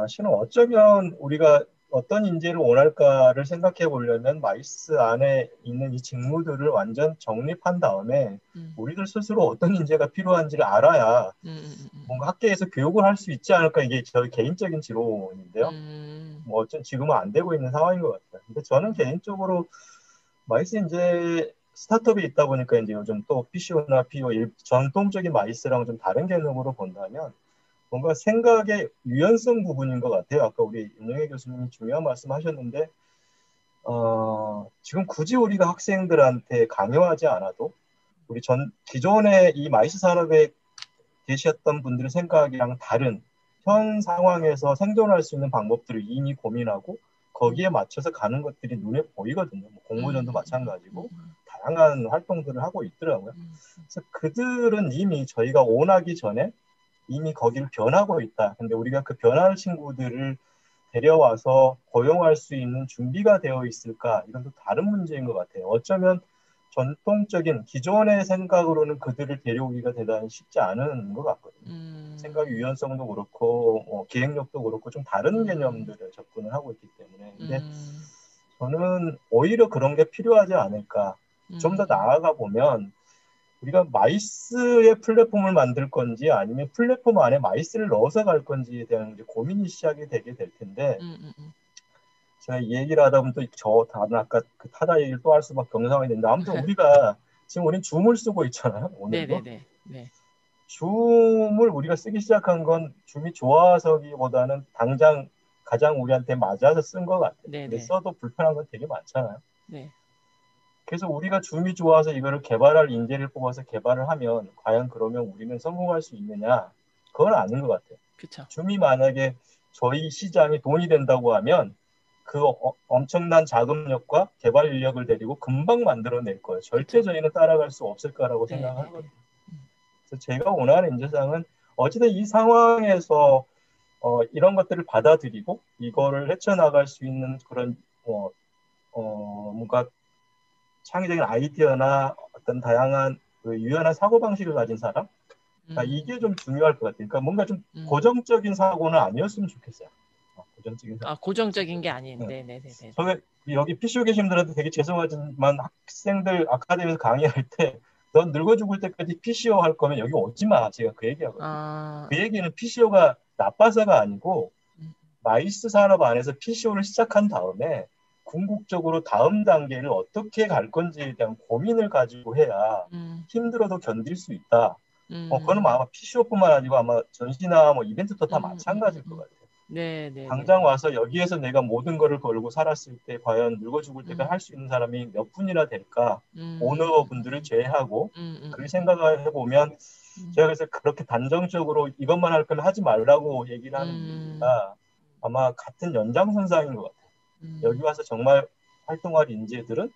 실은 어쩌면 우리가 어떤 인재를 원할까를 생각해 보려면 마이스 안에 있는 이 직무들을 완전 정립한 다음에 우리들 스스로 어떤 인재가 필요한지를 알아야 뭔가 학계에서 교육을 할 수 있지 않을까 이게 저희 개인적인 지론인데요. 뭐 어쩐 지금은 안 되고 있는 상황인 것 같아요. 근데 저는 개인적으로 마이스 인재 스타트업이 있다 보니까 이제 요즘 또 PCO나 PO 전통적인 마이스랑 좀 다른 개념으로 본다면 뭔가 생각의 유연성 부분인 것 같아요. 아까 우리 윤영애 교수님이 중요한 말씀하셨는데 지금 굳이 우리가 학생들한테 강요하지 않아도 우리 기존의 이 마이스 산업에 계셨던 분들의 생각이랑 다른 현 상황에서 생존할 수 있는 방법들을 이미 고민하고 거기에 맞춰서 가는 것들이 눈에 보이거든요. 뭐 공모전도 마찬가지고 다양한 활동들을 하고 있더라고요. 그래서 그들은 이미 저희가 원하기 전에 이미 거기를 변하고 있다. 근데 우리가 그 변할 친구들을 데려와서 고용할 수 있는 준비가 되어 있을까? 이건 또 다른 문제인 것 같아요. 어쩌면 전통적인 기존의 생각으로는 그들을 데려오기가 대단히 쉽지 않은 것 같거든요. 생각의 유연성도 그렇고 기획력도 그렇고 좀 다른 개념들을 접근을 하고 있기 때문에 근데 저는 오히려 그런 게 필요하지 않을까. 좀 더 나아가 보면 우리가 마이스의 플랫폼을 만들 건지 아니면 플랫폼 안에 마이스를 넣어서 갈 건지에 대한 이제 고민이 시작이 되게 될 텐데 제가 이 얘기를 하다 보면 또 다른 아까 그 타다 얘기를 또 할 수밖에 없는 상황이 되는데 아무튼 우리는 줌을 쓰고 있잖아요. 오늘도. 네. 줌을 우리가 쓰기 시작한 건 줌이 좋아서기보다는 당장 가장 우리한테 맞아서 쓴 것 같아요. 근데 써도 불편한 건 되게 많잖아요. 네. 그래서 우리가 줌이 좋아서 이거를 개발할 인재를 뽑아서 개발을 하면 과연 그러면 우리는 성공할 수 있느냐? 그건 아닌 것 같아요. 그쵸. 줌이 만약에 저희 시장이 돈이 된다고 하면 그 엄청난 자금력과 개발 인력을 데리고 금방 만들어낼 거예요. 절대 저희는 따라갈 수 없을 거라고 생각을 하거든요. 그래서 제가 원하는 인재상은 어쨌든 이 상황에서 이런 것들을 받아들이고 이거를 헤쳐나갈 수 있는 그런 뭔가 창의적인 아이디어나 어떤 다양한 그 유연한 사고방식을 가진 사람 이게 좀 중요할 것 같아요. 그러니까 뭔가 좀 고정적인 사고는 아니었으면 좋겠어요. 고정적인 사고. 고정적인 게 아닌. 네. 저는 여기 PCO 계신 분들한테 되게 죄송하지만 학생들 아카데미에서 강의할 때 넌 늙어 죽을 때까지 PCO 할 거면 여기 오지 마. 제가 그 얘기하거든요. 그 얘기는 PCO가 나빠서가 아니고 마이스 산업 안에서 PCO를 시작한 다음에 궁극적으로 다음 단계를 어떻게 갈 건지에 대한 고민을 가지고 해야 힘들어도 견딜 수 있다. 그거는 아마 PCO뿐만 아니고 아마 전시나 뭐 이벤트도 다 마찬가지일 것 같아요. 네. 당장 와서 여기에서 내가 모든 거를 걸고 살았을 때 과연 늙어 죽을 때까지 할 수 있는 사람이 몇 분이나 될까? 오너분들을 제외하고 그렇게 생각을 해보면 제가 그래서 그렇게 단정적으로 이것만 할 거면 하지 말라고 얘기를 하는 이유가 아마 같은 연장선상인 것 같아요. 여기 와서 정말 활동할 인재들은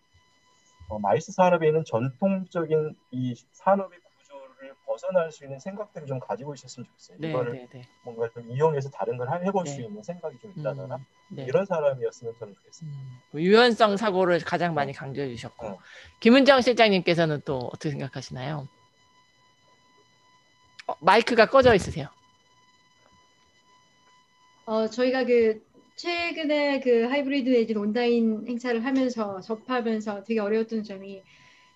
마이스 산업에 있는 전통적인 이 산업의 구조를 벗어날 수 있는 생각들을 좀 가지고 있었으면 좋겠어요. 이거를 뭔가 좀 이용해서 다른 걸 해볼 수 있는 생각이 좀 있다거나 이런 사람이었으면 저는 좋겠어요. 유연성 사고를 가장 많이 강조해 주셨고 김은정 실장님께서는 또 어떻게 생각하시나요? 마이크가 꺼져 있으세요. 저희가 최근에 하이브리드 내지 온라인 행사를 하면서 접하면서 되게 어려웠던 점이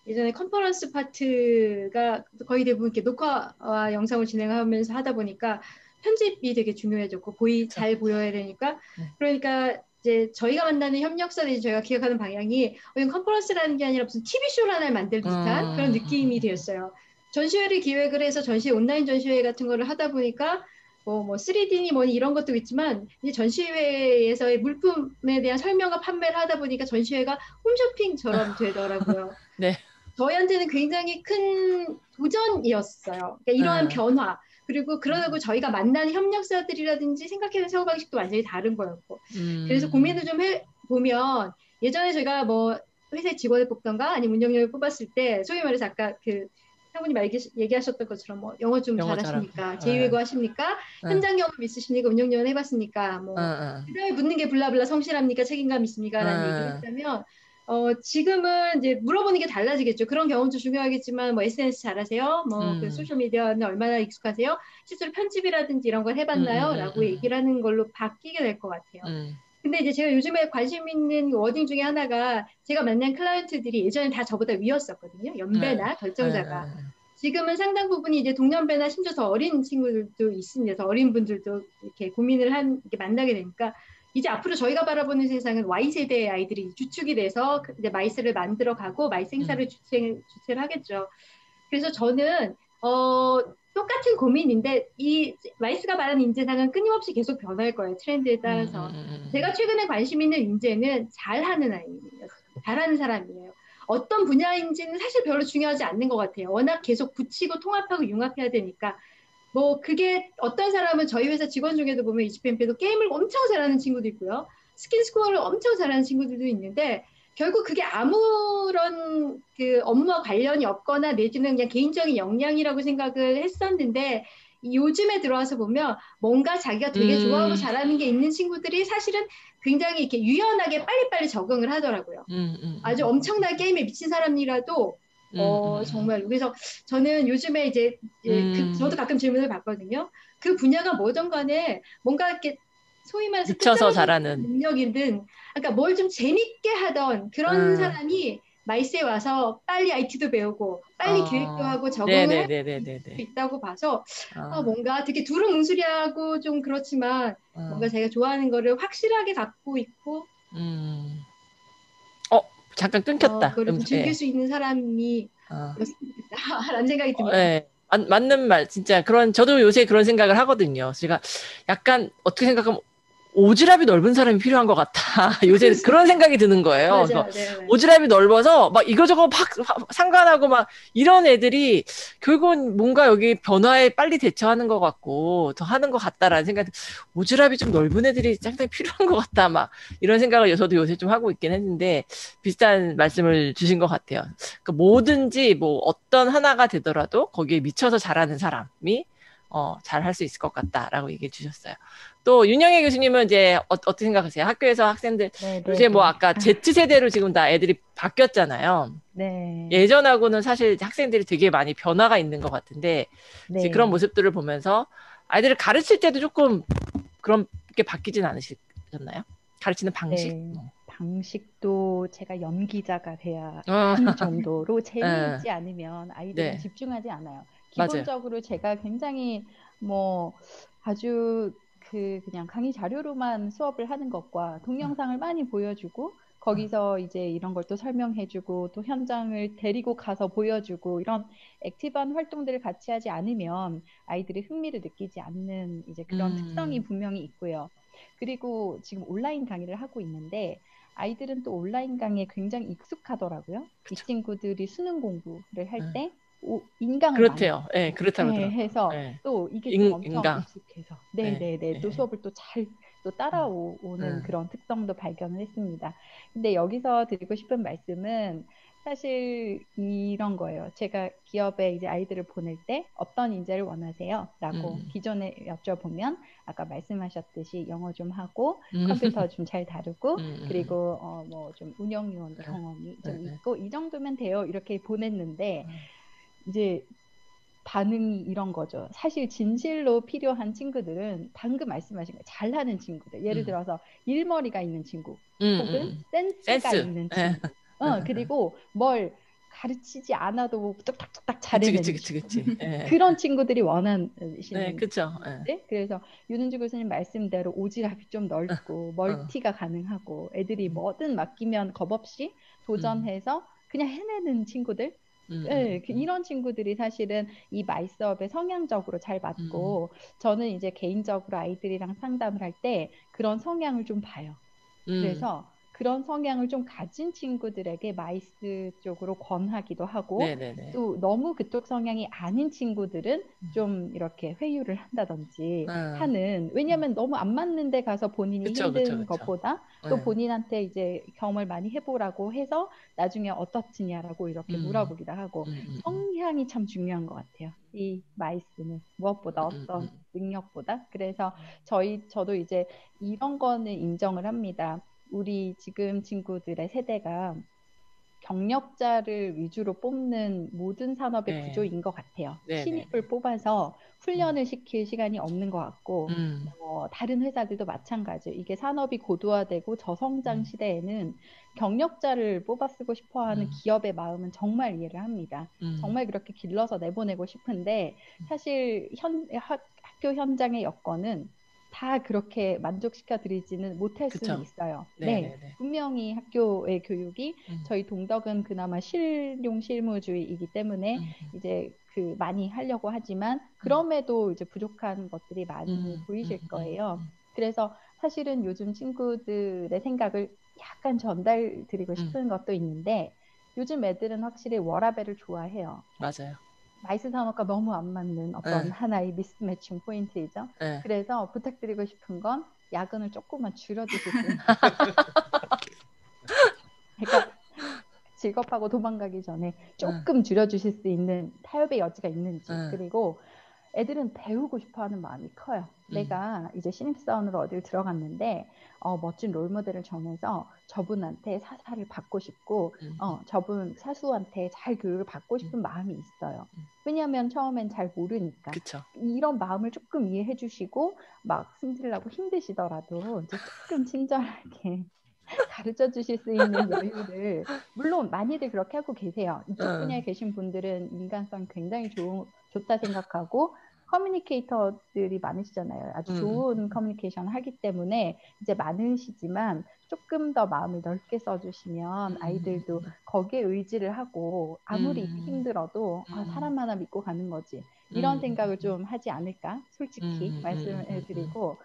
예전에 컨퍼런스 파트가 거의 대부분 이렇게 녹화와 영상을 진행하면서 하다 보니까 편집이 되게 중요해졌고 잘 보여야 되니까 그러니까 이제 저희가 만나는 협력사 내지 저희가 기획하는 방향이 컨퍼런스라는 게 아니라 무슨 TV쇼를 하나 만들 듯한 그런 느낌이 되었어요. 전시회를 기획을 해서 온라인 전시회 같은 거를 하다 보니까 뭐 3D니 뭐니 이런 것도 있지만 이제 전시회에서의 물품에 대한 설명과 판매를 하다 보니까 전시회가 홈쇼핑처럼 되더라고요. 네. 저희한테는 굉장히 큰 도전이었어요. 그러니까 이러한 변화. 그리고 그러고 저희가 만나는 협력사들이라든지 생각하는 사고방식도 완전히 다른 거였고. 그래서 고민을 좀 해보면 예전에 저희가 뭐 회사에 직원을 뽑던가 아니면 운영력을 뽑았을 때 소위 말해서 아까 그 상무님 얘기하셨던 것처럼 뭐 영어 좀 잘하십니까? 제2외국 하십니까? 현장 경험 있으십니까? 운영력은 해봤습니까? 뭐 그다음에 묻는 게 블라블라 성실합니까? 책임감 있습니까? 라는 얘기를 했다면 지금은 이제 물어보는 게 달라지겠죠. 그런 경험도 중요하겠지만, 뭐 SNS 잘하세요? 뭐 그 소셜미디어는 얼마나 익숙하세요? 실제로 편집이라든지 이런 걸 해봤나요? 라고 얘기를 하는 걸로 바뀌게 될 것 같아요. 근데 이제 제가 요즘에 관심 있는 워딩 중에 하나가 제가 만난 클라이언트들이 예전에 다 저보다 위였었거든요. 연배나 결정자가. 지금은 상당 부분이 이제 동년배나 심지어 더 어린 친구들도 있습니다. 더 어린 분들도 이렇게 고민을 이렇게 만나게 되니까 이제 앞으로 저희가 바라보는 세상은 Y세대의 아이들이 주축이 돼서 이제 마이스를 만들어가고 마이스 행사를 주최를 하겠죠. 그래서 저는 똑같은 고민인데 이 마이스가 말하는 인재상은 끊임없이 계속 변할 거예요. 트렌드에 따라서. 제가 최근에 관심 있는 인재는 잘하는 아이예요. 잘하는 사람이에요. 어떤 분야인지는 사실 별로 중요하지 않는 것 같아요. 워낙 계속 붙이고 통합하고 융합해야 되니까. 뭐 그게 어떤 사람은 저희 회사 직원 중에도 보면 이지피엠피도 게임을 엄청 잘하는 친구도 있고요. 스킨스코어를 엄청 잘하는 친구들도 있는데 결국 그게 아무런 그 업무와 관련이 없거나 내지는 그냥 개인적인 역량이라고 생각을 했었는데 요즘에 들어와서 보면 뭔가 자기가 되게 좋아하고 잘하는 게 있는 친구들이 사실은 굉장히 이렇게 유연하게 빨리빨리 적응을 하더라고요. 아주 엄청난 게임에 미친 사람이라도 정말 그래서 저는 요즘에 이제 저도 가끔 질문을 받거든요. 그 분야가 뭐든 간에 뭔가 이렇게 소위 말해서 미쳐서 잘하는 능력이든 그러니까 뭘 좀 재밌게 하던 그런 사람이 마이스에 와서 빨리 IT도 배우고 빨리 기획도 하고 적응을 할 수 있다고 봐서 뭔가 되게 두루뭉술하고 좀 그렇지만 뭔가 자기가 좋아하는 거를 확실하게 갖고 있고 잠깐 끊겼다. 그걸 좀 즐길 수 있는 사람이 라는 생각이 듭니다. 네. 맞는 말, 진짜. 저도 요새 그런 생각을 하거든요. 제가 약간, 어떻게 생각하면, 오지랖이 넓은 사람이 필요한 것 같아. 요새 그런 생각이 드는 거예요. 맞아요. 네. 오지랖이 넓어서 막 이거저거 막 상관하고 막 이런 애들이 결국은 뭔가 여기 변화에 빨리 대처하는 것 같고 더 하는 것 같다라는 생각이, 오지랖이 좀 넓은 애들이 상당히 필요한 것 같다. 막 이런 생각을 저도 요새 좀 하고 있긴 했는데 비슷한 말씀을 주신 것 같아요. 그러니까 뭐든지 뭐 어떤 하나가 되더라도 거기에 미쳐서 잘하는 사람이 잘 할 수 있을 것 같다라고 얘기해 주셨어요. 또 윤영애 교수님은 이제 어떻게 생각하세요? 학교에서 학생들 요새 뭐 아까 Z세대로 지금 다 애들이 바뀌었잖아요. 네. 예전하고는 사실 학생들이 되게 많이 변화가 있는 것 같은데 이제 그런 모습들을 보면서 아이들을 가르칠 때도 조금 그렇게 바뀌진 않으셨나요? 가르치는 방식? 방식도 제가 연기자가 돼야 하는 정도로 재미있지 않으면 아이들은 집중하지 않아요. 기본적으로 맞아요. 제가 굉장히 뭐 아주 그냥 강의 자료로만 수업을 하는 것과 동영상을 많이 보여주고 거기서 이제 이런 걸 또 설명해주고 또 현장을 데리고 가서 보여주고 이런 액티브한 활동들을 같이 하지 않으면 아이들이 흥미를 느끼지 않는 이제 그런 특성이 분명히 있고요. 그리고 지금 온라인 강의를 하고 있는데 아이들은 또 온라인 강의에 굉장히 익숙하더라고요. 그쵸. 이 친구들이 수능 공부를 할 때 인강을 그렇대요. 네, 그렇다고 하더라고요. 해서 또 이게 또 엄청 인강. 익숙해서 또 수업을 또 잘 또 따라오는 그런 특성도 발견을 했습니다. 근데 여기서 드리고 싶은 말씀은 사실 이런 거예요. 제가 기업에 이제 아이들을 보낼 때 어떤 인재를 원하세요? 라고 기존에 여쭤보면 아까 말씀하셨듯이 영어 좀 하고 컴퓨터 좀 잘 다루고 그리고 뭐 좀 운영 요원 경험이 좀 있고 이 정도면 돼요. 이렇게 보냈는데 이제 반응이 이런 거죠. 사실 진실로 필요한 친구들은 방금 말씀하신 거 잘하는 친구들. 예를 들어서 일머리가 있는 친구 혹은 센스가 있는 친구. 그리고 뭘 가르치지 않아도 뚝딱뚝딱 잘해내는 친구. 그런 친구들이 원하시는 그렇죠. 그래서 윤은주 교수님 말씀대로 오지랖이 좀 넓고 멀티가 가능하고 애들이 뭐든 맡기면 겁없이 도전해서 그냥 해내는 친구들. 이런 친구들이 사실은 이 마이스업에 성향적으로 잘 맞고 저는 이제 개인적으로 아이들이랑 상담을 할 때 그런 성향을 좀 봐요. 그래서 그런 성향을 좀 가진 친구들에게 마이스 쪽으로 권하기도 하고 네네네. 또 너무 그쪽 성향이 아닌 친구들은 좀 이렇게 회유를 한다든지 하는 왜냐하면 너무 안 맞는 데 가서 본인이 그쵸, 힘든 그쵸, 그쵸. 것보다 또 본인한테 이제 경험을 많이 해보라고 해서 나중에 어떻느냐라고 이렇게 물어보기도 하고 성향이 참 중요한 것 같아요. 이 마이스는 무엇보다 어떤 능력보다. 그래서 저도 이제 이런 거는 인정을 합니다. 우리 지금 친구들의 세대가 경력자를 위주로 뽑는 모든 산업의 네. 구조인 것 같아요. 네네네. 신입을 뽑아서 훈련을 시킬 시간이 없는 것 같고 다른 회사들도 마찬가지예요. 이게 산업이 고도화되고 저성장 시대에는 경력자를 뽑아 쓰고 싶어하는 기업의 마음은 정말 이해를 합니다. 정말 그렇게 길러서 내보내고 싶은데 사실 학교 현장의 여건은 다 그렇게 만족시켜 드리지는 못할 수는 있어요. 네, 분명히 학교의 교육이 저희 동덕은 그나마 실용 실무주의이기 때문에 이제 그 많이 하려고 하지만 그럼에도 이제 부족한 것들이 많이 보이실 거예요. 그래서 사실은 요즘 친구들의 생각을 약간 전달드리고 싶은 것도 있는데 요즘 애들은 확실히 워라밸을 좋아해요. 맞아요. 마이스 산업과 너무 안 맞는 어떤 하나의 미스매칭 포인트이죠. 그래서 부탁드리고 싶은 건 야근을 조금만 줄여주실 수 있는 그러니까 직업하고 도망가기 전에 조금 줄여주실 수 있는 타협의 여지가 있는지 그리고 애들은 배우고 싶어하는 마음이 커요. 내가 이제 신입사원으로 어딜 들어갔는데 멋진 롤모델을 정해서 저분한테 사사를 받고 싶고 저분 사수한테 잘 교육을 받고 싶은 마음이 있어요. 왜냐하면 처음엔 잘 모르니까. 그쵸. 이런 마음을 조금 이해해 주시고 막 승질나고 힘드시더라도 이제 조금 친절하게 가르쳐 주실 수 있는 여유를 물론 많이들 그렇게 하고 계세요. 이쪽 분야에 계신 분들은 인간성 굉장히 좋다 생각하고 커뮤니케이터들이 많으시잖아요. 아주 좋은 커뮤니케이션 하기 때문에 이제 많으시지만 조금 더 마음을 넓게 써주시면 아이들도 거기에 의지를 하고 아무리 힘들어도 사람 하나 믿고 가는 거지. 이런 생각을 좀 하지 않을까 솔직히 말씀을 드리고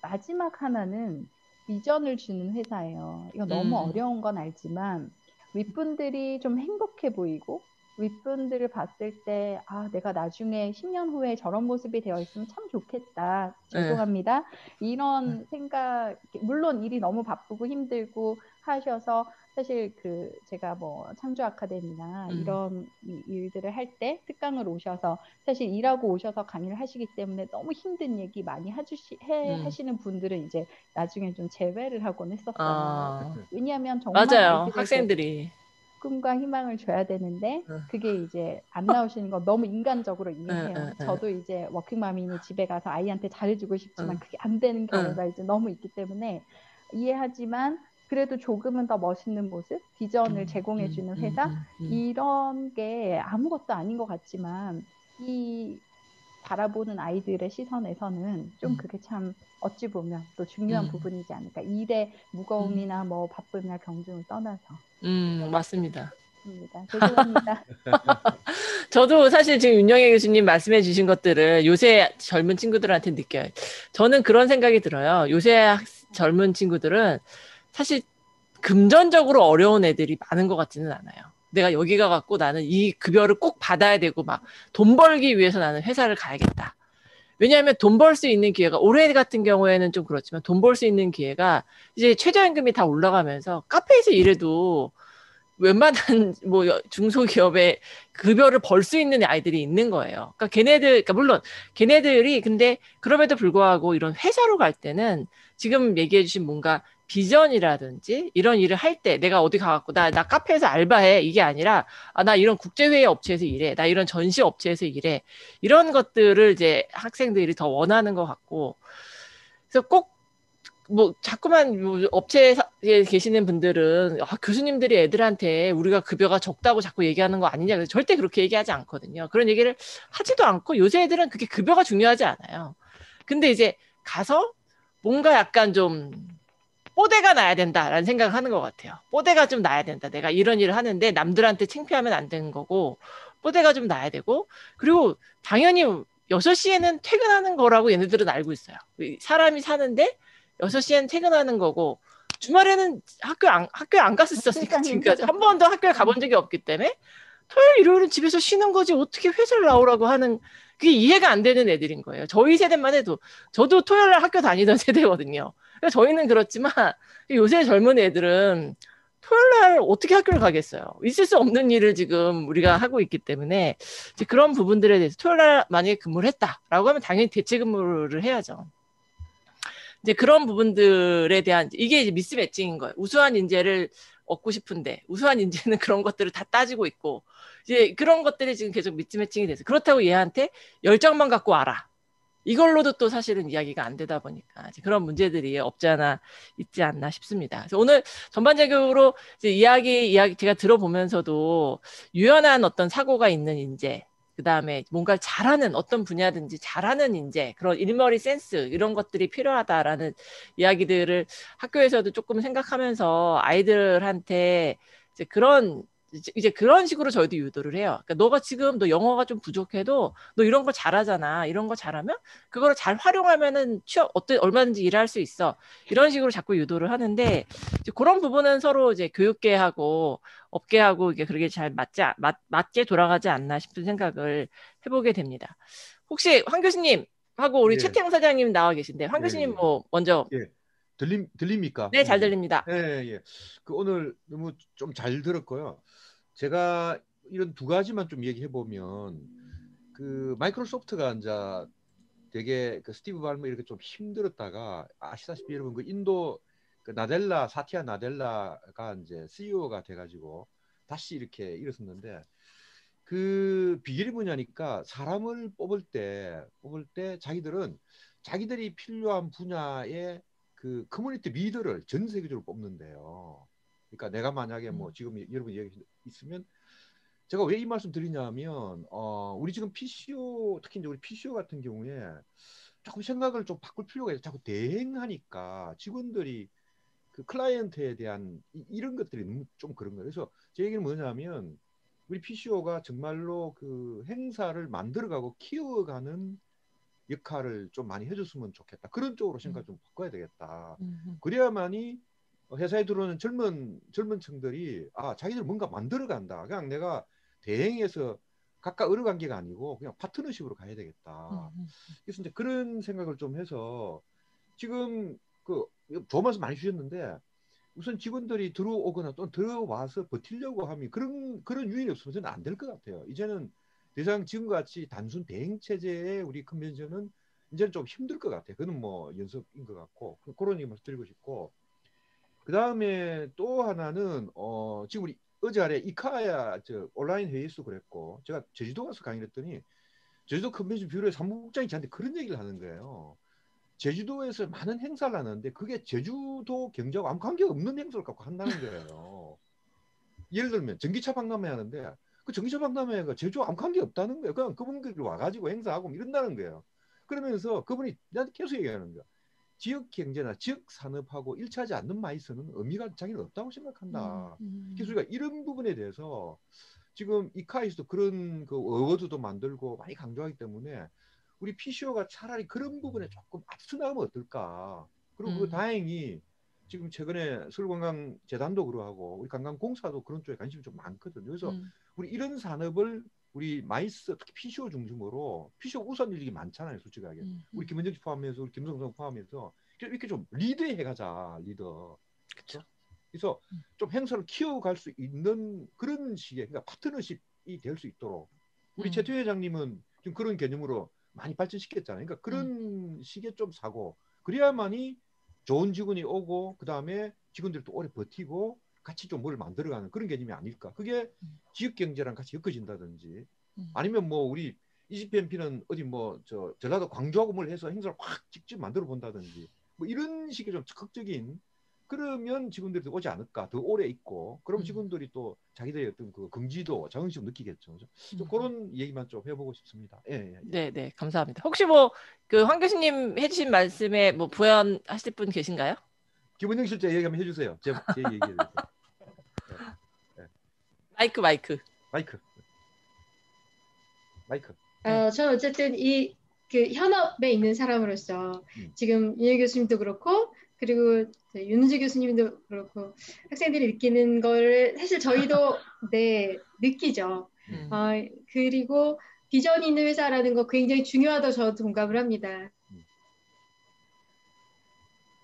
마지막 하나는 비전을 주는 회사예요. 이거 너무 어려운 건 알지만 윗분들이 좀 행복해 보이고 윗분들을 봤을 때 내가 나중에 10년 후에 저런 모습이 되어 있으면 참 좋겠다. 죄송합니다. 이런 생각 물론 일이 너무 바쁘고 힘들고 하셔서 사실 제가 뭐 창조 아카데미나 이런 일들을 할 때 특강을 오셔서 사실 일하고 오셔서 강의를 하시기 때문에 너무 힘든 얘기 많이 하시는 분들은 이제 나중에 좀 제외를 하곤 했었어요. 왜냐하면 정말 맞아요. 아이들에게 학생들이 꿈과 희망을 줘야 되는데 그게 이제 안 나오시는 거 너무 인간적으로 이해해요. 저도 이제 워킹맘이니 집에 가서 아이한테 잘해주고 싶지만 그게 안 되는 경우가 이제 너무 있기 때문에 이해하지만 그래도 조금은 더 멋있는 모습, 비전을 제공해주는 회사 이런 게 아무것도 아닌 것 같지만 이 바라보는 아이들의 시선에서는 좀 그게 참 어찌 보면 또 중요한 부분이지 않을까. 일의 무거움이나 뭐 바쁨이나 경중을 떠나서. 맞습니다. 죄송합니다. 저도 사실 지금 윤영애 교수님 말씀해 주신 것들을 요새 젊은 친구들한테 느껴요. 저는 그런 생각이 들어요. 요새 젊은 친구들은 사실 금전적으로 어려운 애들이 많은 것 같지는 않아요. 내가 여기 가갖고 나는 이 급여를 꼭 받아야 되고 막 돈 벌기 위해서 나는 회사를 가야겠다. 왜냐하면 돈 벌 수 있는 기회가 올해 같은 경우에는 좀 그렇지만 돈 벌 수 있는 기회가 이제 최저임금이 다 올라가면서 카페에서 일해도 웬만한 뭐 중소기업의 급여를 벌 수 있는 아이들이 있는 거예요. 그러니까 그러니까 물론 걔네들이 근데 그럼에도 불구하고 이런 회사로 갈 때는 지금 얘기해 주신 뭔가 비전이라든지 이런 일을 할 때 내가 어디 가갖고 나 카페에서 알바해 이게 아니라 나 이런 국제회의 업체에서 일해 나 이런 전시 업체에서 일해 이런 것들을 이제 학생들이 더 원하는 것 같고 그래서 꼭 뭐 자꾸만 뭐 업체에 계시는 분들은 교수님들이 애들한테 우리가 급여가 적다고 자꾸 얘기하는 거 아니냐 그래서 절대 그렇게 얘기하지 않거든요. 그런 얘기를 하지도 않고 요새 애들은 그게 급여가 중요하지 않아요. 근데 이제 가서 뭔가 약간 좀 뽀대가 나야 된다라는 생각을 하는 것 같아요. 뽀대가 좀 나야 된다. 내가 이런 일을 하는데 남들한테 창피하면 안 되는 거고 뽀대가 좀 나야 되고 그리고 당연히 6시에는 퇴근하는 거라고 얘네들은 알고 있어요. 사람이 사는데 6시에는 퇴근하는 거고 주말에는 학교에 안 갔었으니까 지금까지 한 번도 학교에 가본 적이 없기 때문에 토요일, 일요일은 집에서 쉬는 거지 어떻게 회사를 나오라고 하는 그게 이해가 안 되는 애들인 거예요. 저희 세대만 해도 저도 토요일 날 학교 다니던 세대거든요. 그러니까 저희는 그렇지만 요새 젊은 애들은 토요일 날 어떻게 학교를 가겠어요? 있을 수 없는 일을 지금 우리가 하고 있기 때문에 이제 그런 부분들에 대해서 토요일 날 만약에 근무를 했다라고 하면 당연히 대체 근무를 해야죠. 이제 그런 부분들에 대한 이게 이제 미스매칭인 거예요. 우수한 인재를 얻고 싶은데 우수한 인재는 그런 것들을 다 따지고 있고 이제 그런 것들이 지금 계속 미스매칭이 돼서 그렇다고 얘한테 열정만 갖고 와라. 이걸로도 또 사실은 이야기가 안 되다 보니까 이제 그런 문제들이 없지 않아 있지 않나 싶습니다. 그래서 오늘 전반적으로 이제 이야기 제가 들어보면서도 유연한 어떤 사고가 있는 인재, 그 다음에 뭔가를 잘하는 어떤 분야든지 잘하는 인재, 그런 일머리 센스 이런 것들이 필요하다라는 이야기들을 학교에서도 조금 생각하면서 아이들한테 이제 그런 식으로 저희도 유도를 해요. 그러니까 너가 지금 너 영어가 좀 부족해도 너 이런 거 잘하잖아. 이런 거 잘하면 그거를 잘 활용하면은 얼마든지 일할 수 있어. 이런 식으로 자꾸 유도를 하는데 이제 그런 부분은 서로 이제 교육계하고 업계하고 이게 그렇게 잘 맞게 돌아가지 않나 싶은 생각을 해보게 됩니다. 혹시 황 교수님 하고 우리 예. 최태영 사장님 나와 계신데 황 교수님 뭐 먼저 들립니까? 네, 잘 들립니다. 예. 그 오늘 너무 좀 잘 들었고요. 제가 이런 두 가지만 좀 얘기해 보면 그 마이크로소프트가 이제 되게 그 스티브 발머 이렇게 좀 힘들었다가 아시다시피 여러분 그 인도 그 사티아 나델라가 이제 CEO가 돼가지고 다시 이렇게 일어섰는데 그 비결이 뭐냐니까 사람을 뽑을 때 자기들은 자기들이 필요한 분야에 그 커뮤니티 리더를 전 세계적으로 뽑는데요. 그러니까 내가 만약에 뭐 지금 여러분 얘기 있으면 제가 왜 이 말씀 드리냐면 우리 지금 PCO 특히 이제 우리 PCO 같은 경우에 조금 생각을 좀 바꿀 필요가 있어요. 자꾸 대행하니까 직원들이 그 클라이언트에 대한 이런 것들이 너무 좀 그런 거예요. 그래서 제 얘기는 뭐냐면 우리 PCO가 정말로 그 행사를 만들어가고 키워가는 역할을 좀 많이 해줬으면 좋겠다. 그런 쪽으로 생각 좀 바꿔야 되겠다. 그래야만이 회사에 들어오는 젊은 층들이 자기들 뭔가 만들어간다. 그냥 내가 대행해서 각각 어느 관계가 아니고 그냥 파트너십으로 가야 되겠다. 그래서 이제 그런 생각을 좀 해서 지금 그 좋은 말씀 많이 주셨는데 우선 직원들이 들어오거나 또 들어와서 버티려고 하면 그런 유인이 없으면 저는 안 될 것 같아요. 이제는 더 이상 지금같이 단순 대행 체제의 우리 컨벤션은 이제는 좀 힘들 것 같아요. 그건 뭐 연습인 것 같고 그런 얘기 말씀 드리고 싶고 그 다음에 또 하나는 지금 우리 어제 아래 이카야 온라인 회의에서 그랬고 제가 제주도 가서 강의를 했더니 제주도 컨벤션 뷰로의 사무국장이 저한테 그런 얘기를 하는 거예요. 제주도에서 많은 행사를 하는데 그게 제주도 경제하고 아무 관계가 없는 행사를 갖고 한다는 거예요. 예를 들면 전기차 박람회 하는데 그 전기차 박람회가 제주와 아무 관계 없다는 거예요. 그냥 그분들이 와가지고 행사하고 이런다는 거예요. 그러면서 그분이 나한테 계속 얘기하는 거야. 지역 경제나 지역 산업하고 일치하지 않는 마이스는 의미가 자기는 없다고 생각한다. 그래서 우리가 이런 부분에 대해서 지금 이카에서도 그런 그 어워드도 만들고 많이 강조하기 때문에 우리 PCO가 차라리 그런 부분에 조금 앞서 나가면 어떨까. 그리고 다행히 지금 최근에 서울관광재단도 그러하고 우리 관광공사도 그런 쪽에 관심이 좀 많거든요. 그래서 우리 이런 산업을 우리 마이스 특히 PCO 중심으로 PCO 우선 일이 많잖아요, 솔직하게. 우리 김은정 씨 포함해서 우리 김성성 포함해서 이렇게 좀 리드해 가자, 리더. 그렇죠? 그래서 좀 행사를 키워갈 수 있는 그런 식의 그러니까 파트너십이 될 수 있도록 우리 최태희 회장님은 지금 그런 개념으로 많이 발전시켰잖아요. 그러니까 그런 식의 좀 사고 그래야만이 좋은 직원이 오고 그 다음에 직원들도 오래 버티고 같이 좀 뭘 만들어가는 그런 개념이 아닐까. 그게 지역 경제랑 같이 엮어진다든지 아니면 뭐 우리 EGPMP는 어디 뭐 전라도 광주하고 뭘 해서 행사를 확 직접 만들어 본다든지 뭐 이런 식의 좀 적극적인 그러면 직원들이 오지 않을까. 더 오래 있고 그럼 직원들이 또 자기들의 어떤 그 긍지도 자긍심 느끼겠죠. 좀 그런 얘기만 좀 해보고 싶습니다. 예. 네, 감사합니다. 혹시 뭐 그 황 교수님 해주신 말씀에 뭐 부연하실 분 계신가요? 김은영 실장 얘기 한번 해주세요. 제 얘기에 대해서. 마이크. 저는 어쨌든 그 현업에 있는 사람으로서 지금 윤희 교수님도 그렇고 그리고 윤은지 교수님도 그렇고 학생들이 느끼는 걸 사실 저희도 네, 느끼죠. 그리고 비전이 있는 회사라는 거 굉장히 중요하다고 저도 동감을 합니다.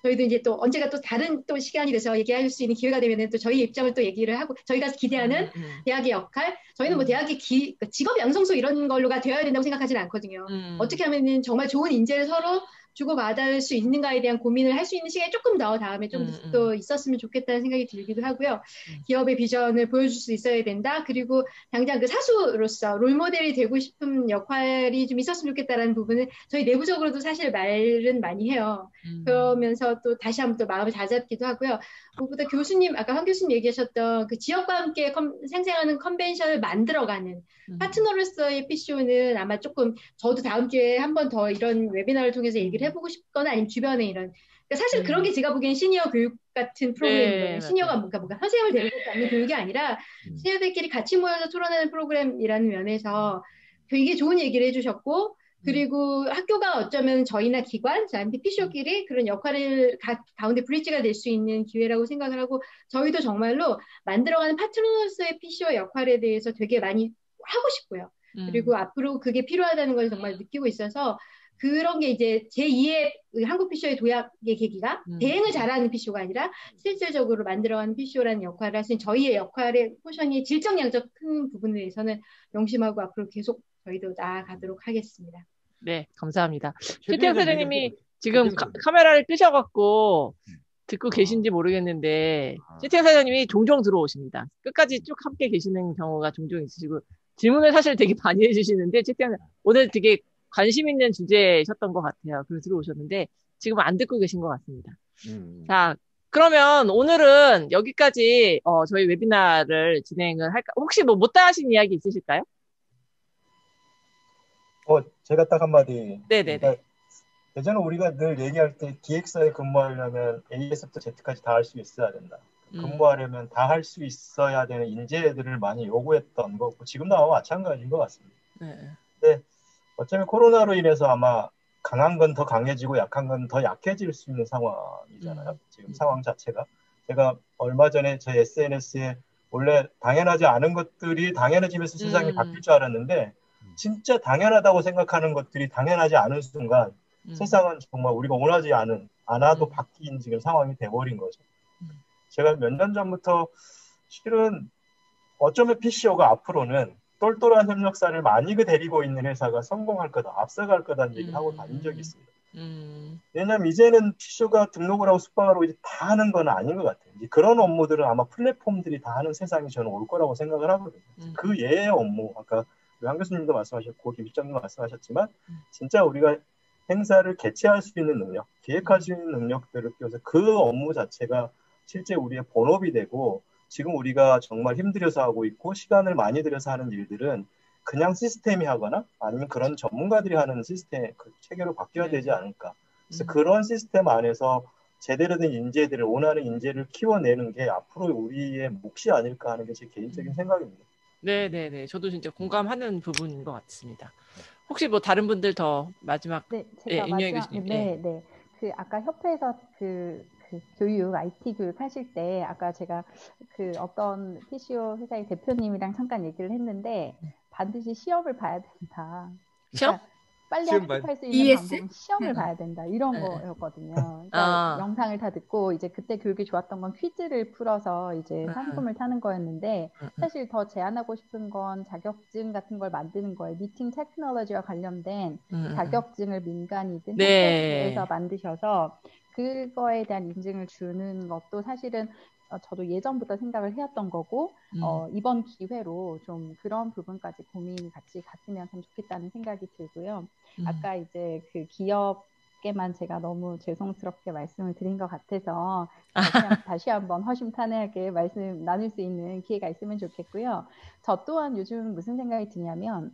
저희도 이제 또 언제가 또 다른 또 시간이 돼서 얘기할 수 있는 기회가 되면은 또 저희 입장을 또 얘기를 하고 저희가 기대하는 대학의 역할, 저희는 뭐 대학의 직업 양성소 이런 걸로가 되어야 된다고 생각하지는 않거든요. 어떻게 하면은 정말 좋은 인재를 서로 주고받을 수 있는가에 대한 고민을 할 수 있는 시간이 조금 더 다음에 좀 더 있었으면 좋겠다는 생각이 들기도 하고요. 기업의 비전을 보여줄 수 있어야 된다. 그리고 당장 그 사수로서 롤모델이 되고 싶은 역할이 좀 있었으면 좋겠다라는 부분은 저희 내부적으로도 사실 말은 많이 해요. 그러면서 또 다시 한번 또 마음을 다잡기도 하고요. 무엇보다 교수님, 아까 황 교수님 얘기하셨던 그 지역과 함께 생생하는 컨벤션을 만들어가는 파트너로서의 PCO는 아마 조금 저도 다음 주에 한 번 더 이런 웨비나를 통해서 얘기를 해보고 싶거나 아니면 주변에 이런 그러니까 사실 그런 게 제가 보기엔 시니어 교육 같은 프로그램이거든요. 시니어가 뭔가 선생님을 데리고 하는 교육이 아니라 시니어들끼리 같이 모여서 토론하는 프로그램이라는 면에서 되게 좋은 얘기를 해주셨고 그리고 학교가 어쩌면 저희나 기관, 저한테 PCO끼리 그런 역할을 가운데 브릿지가 될 수 있는 기회라고 생각을 하고 저희도 정말로 만들어가는 파트너로서의 PCO 역할에 대해서 되게 많이 하고 싶고요. 그리고 앞으로 그게 필요하다는 걸 정말 느끼고 있어서 그런 게 이제 제2의 한국 PCO의 도약의 계기가 대행을 잘하는 PCO가 아니라 실질적으로 만들어가는 PCO라는 역할을 하신 저희의 역할의 포션이 질적 양적 큰 부분에 대해서는 명심하고 앞으로 계속 저희도 나아가도록 하겠습니다. 네, 감사합니다. 최태영 사장님이 지금 카메라를 끄셔갖고 듣고 계신지 모르겠는데 최태영 사장님이 종종 들어오십니다. 끝까지 쭉 함께 계시는 경우가 종종 있으시고 질문을 사실 되게 많이 해주시는데 최태영 오늘 되게 관심 있는 주제셨던 것 같아요. 그래서 들어오셨는데 지금 안 듣고 계신 것 같습니다. 자, 그러면 오늘은 여기까지 저희 웨비나를 진행을 할까? 혹시 뭐 못다 하신 이야기 있으실까요? 제가 딱 한마디. 네네네. 그러니까 예전에 우리가 늘 얘기할 때 기획사에 근무하려면 A에서부터 Z까지 다 할 수 있어야 된다. 근무하려면 다 할 수 있어야 되는 인재들을 많이 요구했던 거고 지금도 아마 마찬가지인 것 같습니다. 근데 어쩌면 코로나로 인해서 아마 강한 건 더 강해지고 약한 건 더 약해질 수 있는 상황이잖아요. 지금 상황 자체가. 제가 얼마 전에 제 SNS에 원래 당연하지 않은 것들이 당연해지면서 세상이 바뀔 줄 알았는데 진짜 당연하다고 생각하는 것들이 당연하지 않은 순간 세상은 정말 우리가 원하지 않아도 바뀐 지금 상황이 돼버린 거죠. 제가 몇 년 전부터 실은 어쩌면 PCO가 앞으로는 똘똘한 협력사를 많이 데리고 있는 회사가 성공할 거다, 앞서갈 거다는 얘기를 하고 다닌 적이 있습니다. 왜냐하면 이제는 PCO가 등록을 하고 숙박을 하고 이제 다 하는 건 아닌 것 같아요. 이제 그런 업무들은 아마 플랫폼들이 다 하는 세상이 저는 올 거라고 생각을 하거든요. 그 예의 업무, 아까 황 교수님도 말씀하셨고 김 실장님도 말씀하셨지만 진짜 우리가 행사를 개최할 수 있는 능력, 기획할 수 있는 능력들을 끼워서 그 업무 자체가 실제 우리의 본업이 되고 지금 우리가 정말 힘들여서 하고 있고 시간을 많이 들여서 하는 일들은 그냥 시스템이 하거나 아니면 그런 전문가들이 하는 시스템, 그 체계로 바뀌어야 되지 않을까. 그래서 그런 시스템 안에서 제대로 된 인재들을 원하는 인재를 키워내는 게 앞으로 우리의 몫이 아닐까 하는 게 제 개인적인 생각입니다. 네네네. 저도 진짜 공감하는 부분인 것 같습니다. 혹시 뭐 다른 분들 더 마지막 제가 윤영희 교수님. 네. 그 아까 협회에서 그 교육, IT 교육 하실 때 아까 제가 그 어떤 PCO 회사의 대표님이랑 잠깐 얘기를 했는데 반드시 시험을 봐야 된다. 시험? 빨리 학습할 수 있는 방법은 시험을 봐야 된다. 이런 거였거든요. 그러니까 영상을 다 듣고 이제 그때 교육이 좋았던 건 퀴즈를 풀어서 이제 상품을 타는 거였는데 사실 더 제안하고 싶은 건 자격증 같은 걸 만드는 거예요. 미팅 테크놀로지와 관련된 자격증을 민간이든 학교에서 만드셔서 그거에 대한 인증을 주는 것도 사실은 저도 예전부터 생각을 해왔던 거고 이번 기회로 좀 그런 부분까지 고민이 같이 갔으면 참 좋겠다는 생각이 들고요. 아까 이제 그 기업에만 제가 너무 죄송스럽게 말씀을 드린 것 같아서 다시 한번 허심탄회하게 말씀 나눌 수 있는 기회가 있으면 좋겠고요. 저 또한 요즘 무슨 생각이 드냐면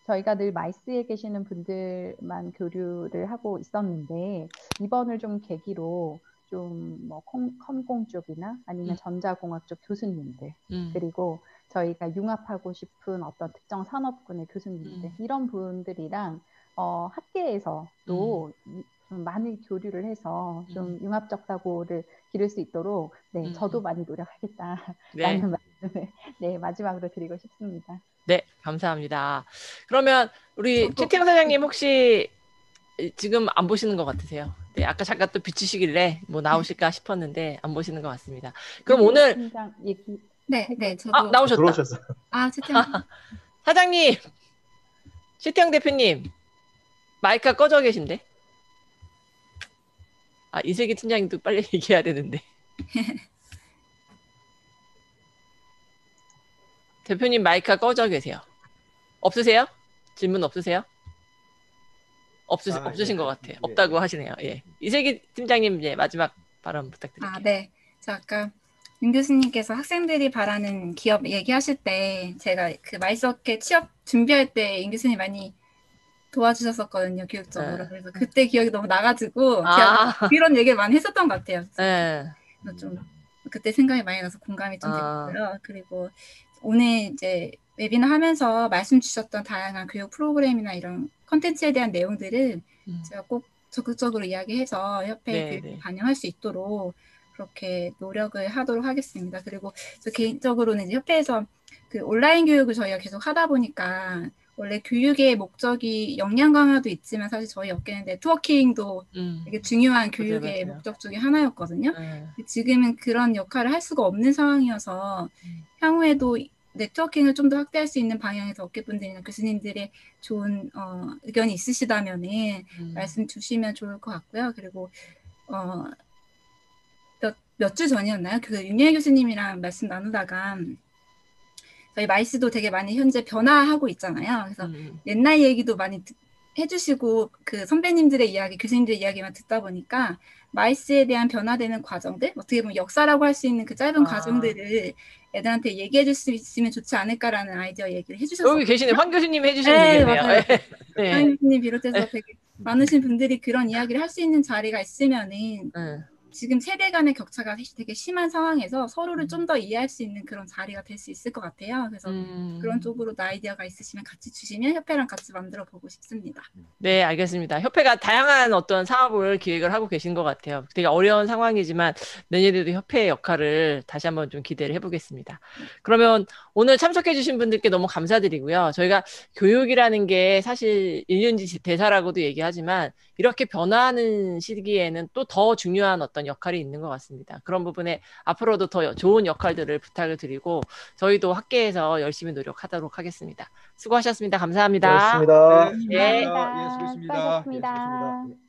저희가 늘 마이스에 계시는 분들만 교류를 하고 있었는데 이번을 좀 계기로 좀 뭐 컴공 쪽이나 아니면 전자공학 쪽 교수님들 그리고 저희가 융합하고 싶은 어떤 특정 산업군의 교수님들 이런 분들이랑 학계에서 또 좀 많은 교류를 해서 좀 융합적 사고를 기를 수 있도록 네, 저도 많이 노력하겠다라는 네. 말씀을 네, 마지막으로 드리고 싶습니다. 네, 감사합니다. 그러면 우리 최태영 사장님 혹시 지금 안 보시는 것 같으세요? 네, 아까 잠깐 또 비추시길래 뭐 나오실까 싶었는데 안 보시는 것 같습니다. 그럼 오늘 팀장 얘기 네, 저도 나오셨다. 들어오셨어요. 최태영 사장님, 최태영 대표님 마이크가 꺼져 계신데? 이세기 팀장님도 빨리 얘기해야 되는데. 대표님 마이크가 꺼져 계세요. 없으세요? 질문 없으세요? 없으신 것 같아요. 없다고 하시네요. 예. 이세기 팀장님 이제 마지막 발언 부탁드릴게요. 네. 저 아까 윤 교수님께서 학생들이 바라는 기업 얘기하실 때 제가 그 마이스업계 취업 준비할 때 윤 교수님 많이 도와주셨었거든요. 교육적으로. 그래서 그때 기억이 너무 나가지고 제가 이런 얘기를 많이 했었던 것 같아요. 네. 좀 그때 생각이 많이 나서 공감이 좀 됐고요. 그리고 오늘 이제 웨비나 하면서 말씀 주셨던 다양한 교육 프로그램이나 이런 컨텐츠에 대한 내용들을 제가 꼭 적극적으로 이야기해서 협회에 반영할 수 있도록 그렇게 노력을 하도록 하겠습니다. 그리고 저 개인적으로는 이제 협회에서 그 온라인 교육을 저희가 계속 하다 보니까 원래 교육의 목적이 역량 강화도 있지만 사실 저희 업계는 네트워킹도 되게 중요한 교육의 맞아요. 목적 중에 하나였거든요. 지금은 그런 역할을 할 수가 없는 상황이어서 향후에도 네트워킹을 좀 더 확대할 수 있는 방향에서 업계분들이나 교수님들의 좋은 의견이 있으시다면은 말씀 주시면 좋을 것 같고요. 그리고 몇 주 전이었나요? 그 윤예 교수님이랑 말씀 나누다가 저희 마이스도 되게 많이 현재 변화하고 있잖아요. 그래서 옛날 얘기도 많이 해주시고 그 선배님들의 이야기, 교수님들의 이야기만 듣다 보니까 마이스에 대한 변화되는 과정들, 어떻게 보면 역사라고 할 수 있는 그 짧은 과정들을 애들한테 얘기해 줄 수 있으면 좋지 않을까라는 아이디어 얘기를 해주셨어요. 여기 계시네. 황 교수님 해주시면 되겠네요. 맞아요. 황 교수님 비롯해서 되게 많으신 분들이 그런 이야기를 할 수 있는 자리가 있으면은 지금 세대 간의 격차가 되게 심한 상황에서 서로를 좀 더 이해할 수 있는 그런 자리가 될 수 있을 것 같아요. 그래서 그런 쪽으로 아이디어가 있으시면 같이 주시면 협회랑 같이 만들어 보고 싶습니다. 네, 알겠습니다. 협회가 다양한 어떤 사업을 기획을 하고 계신 것 같아요. 되게 어려운 상황이지만 내년에도 협회의 역할을 다시 한번 좀 기대를 해보겠습니다. 그러면 오늘 참석해주신 분들께 너무 감사드리고요. 저희가 교육이라는 게 사실 일륜지 대사라고도 얘기하지만 이렇게 변화하는 시기에는 또 더 중요한 어떤 역할이 있는 것 같습니다. 그런 부분에 앞으로도 더 좋은 역할들을 부탁을 드리고 저희도 학계에서 열심히 노력하도록 하겠습니다. 수고하셨습니다. 감사합니다. 고맙습니다. 네, 네. 수고하셨습니다. 수고하셨습니다. 예, 수고하셨습니다.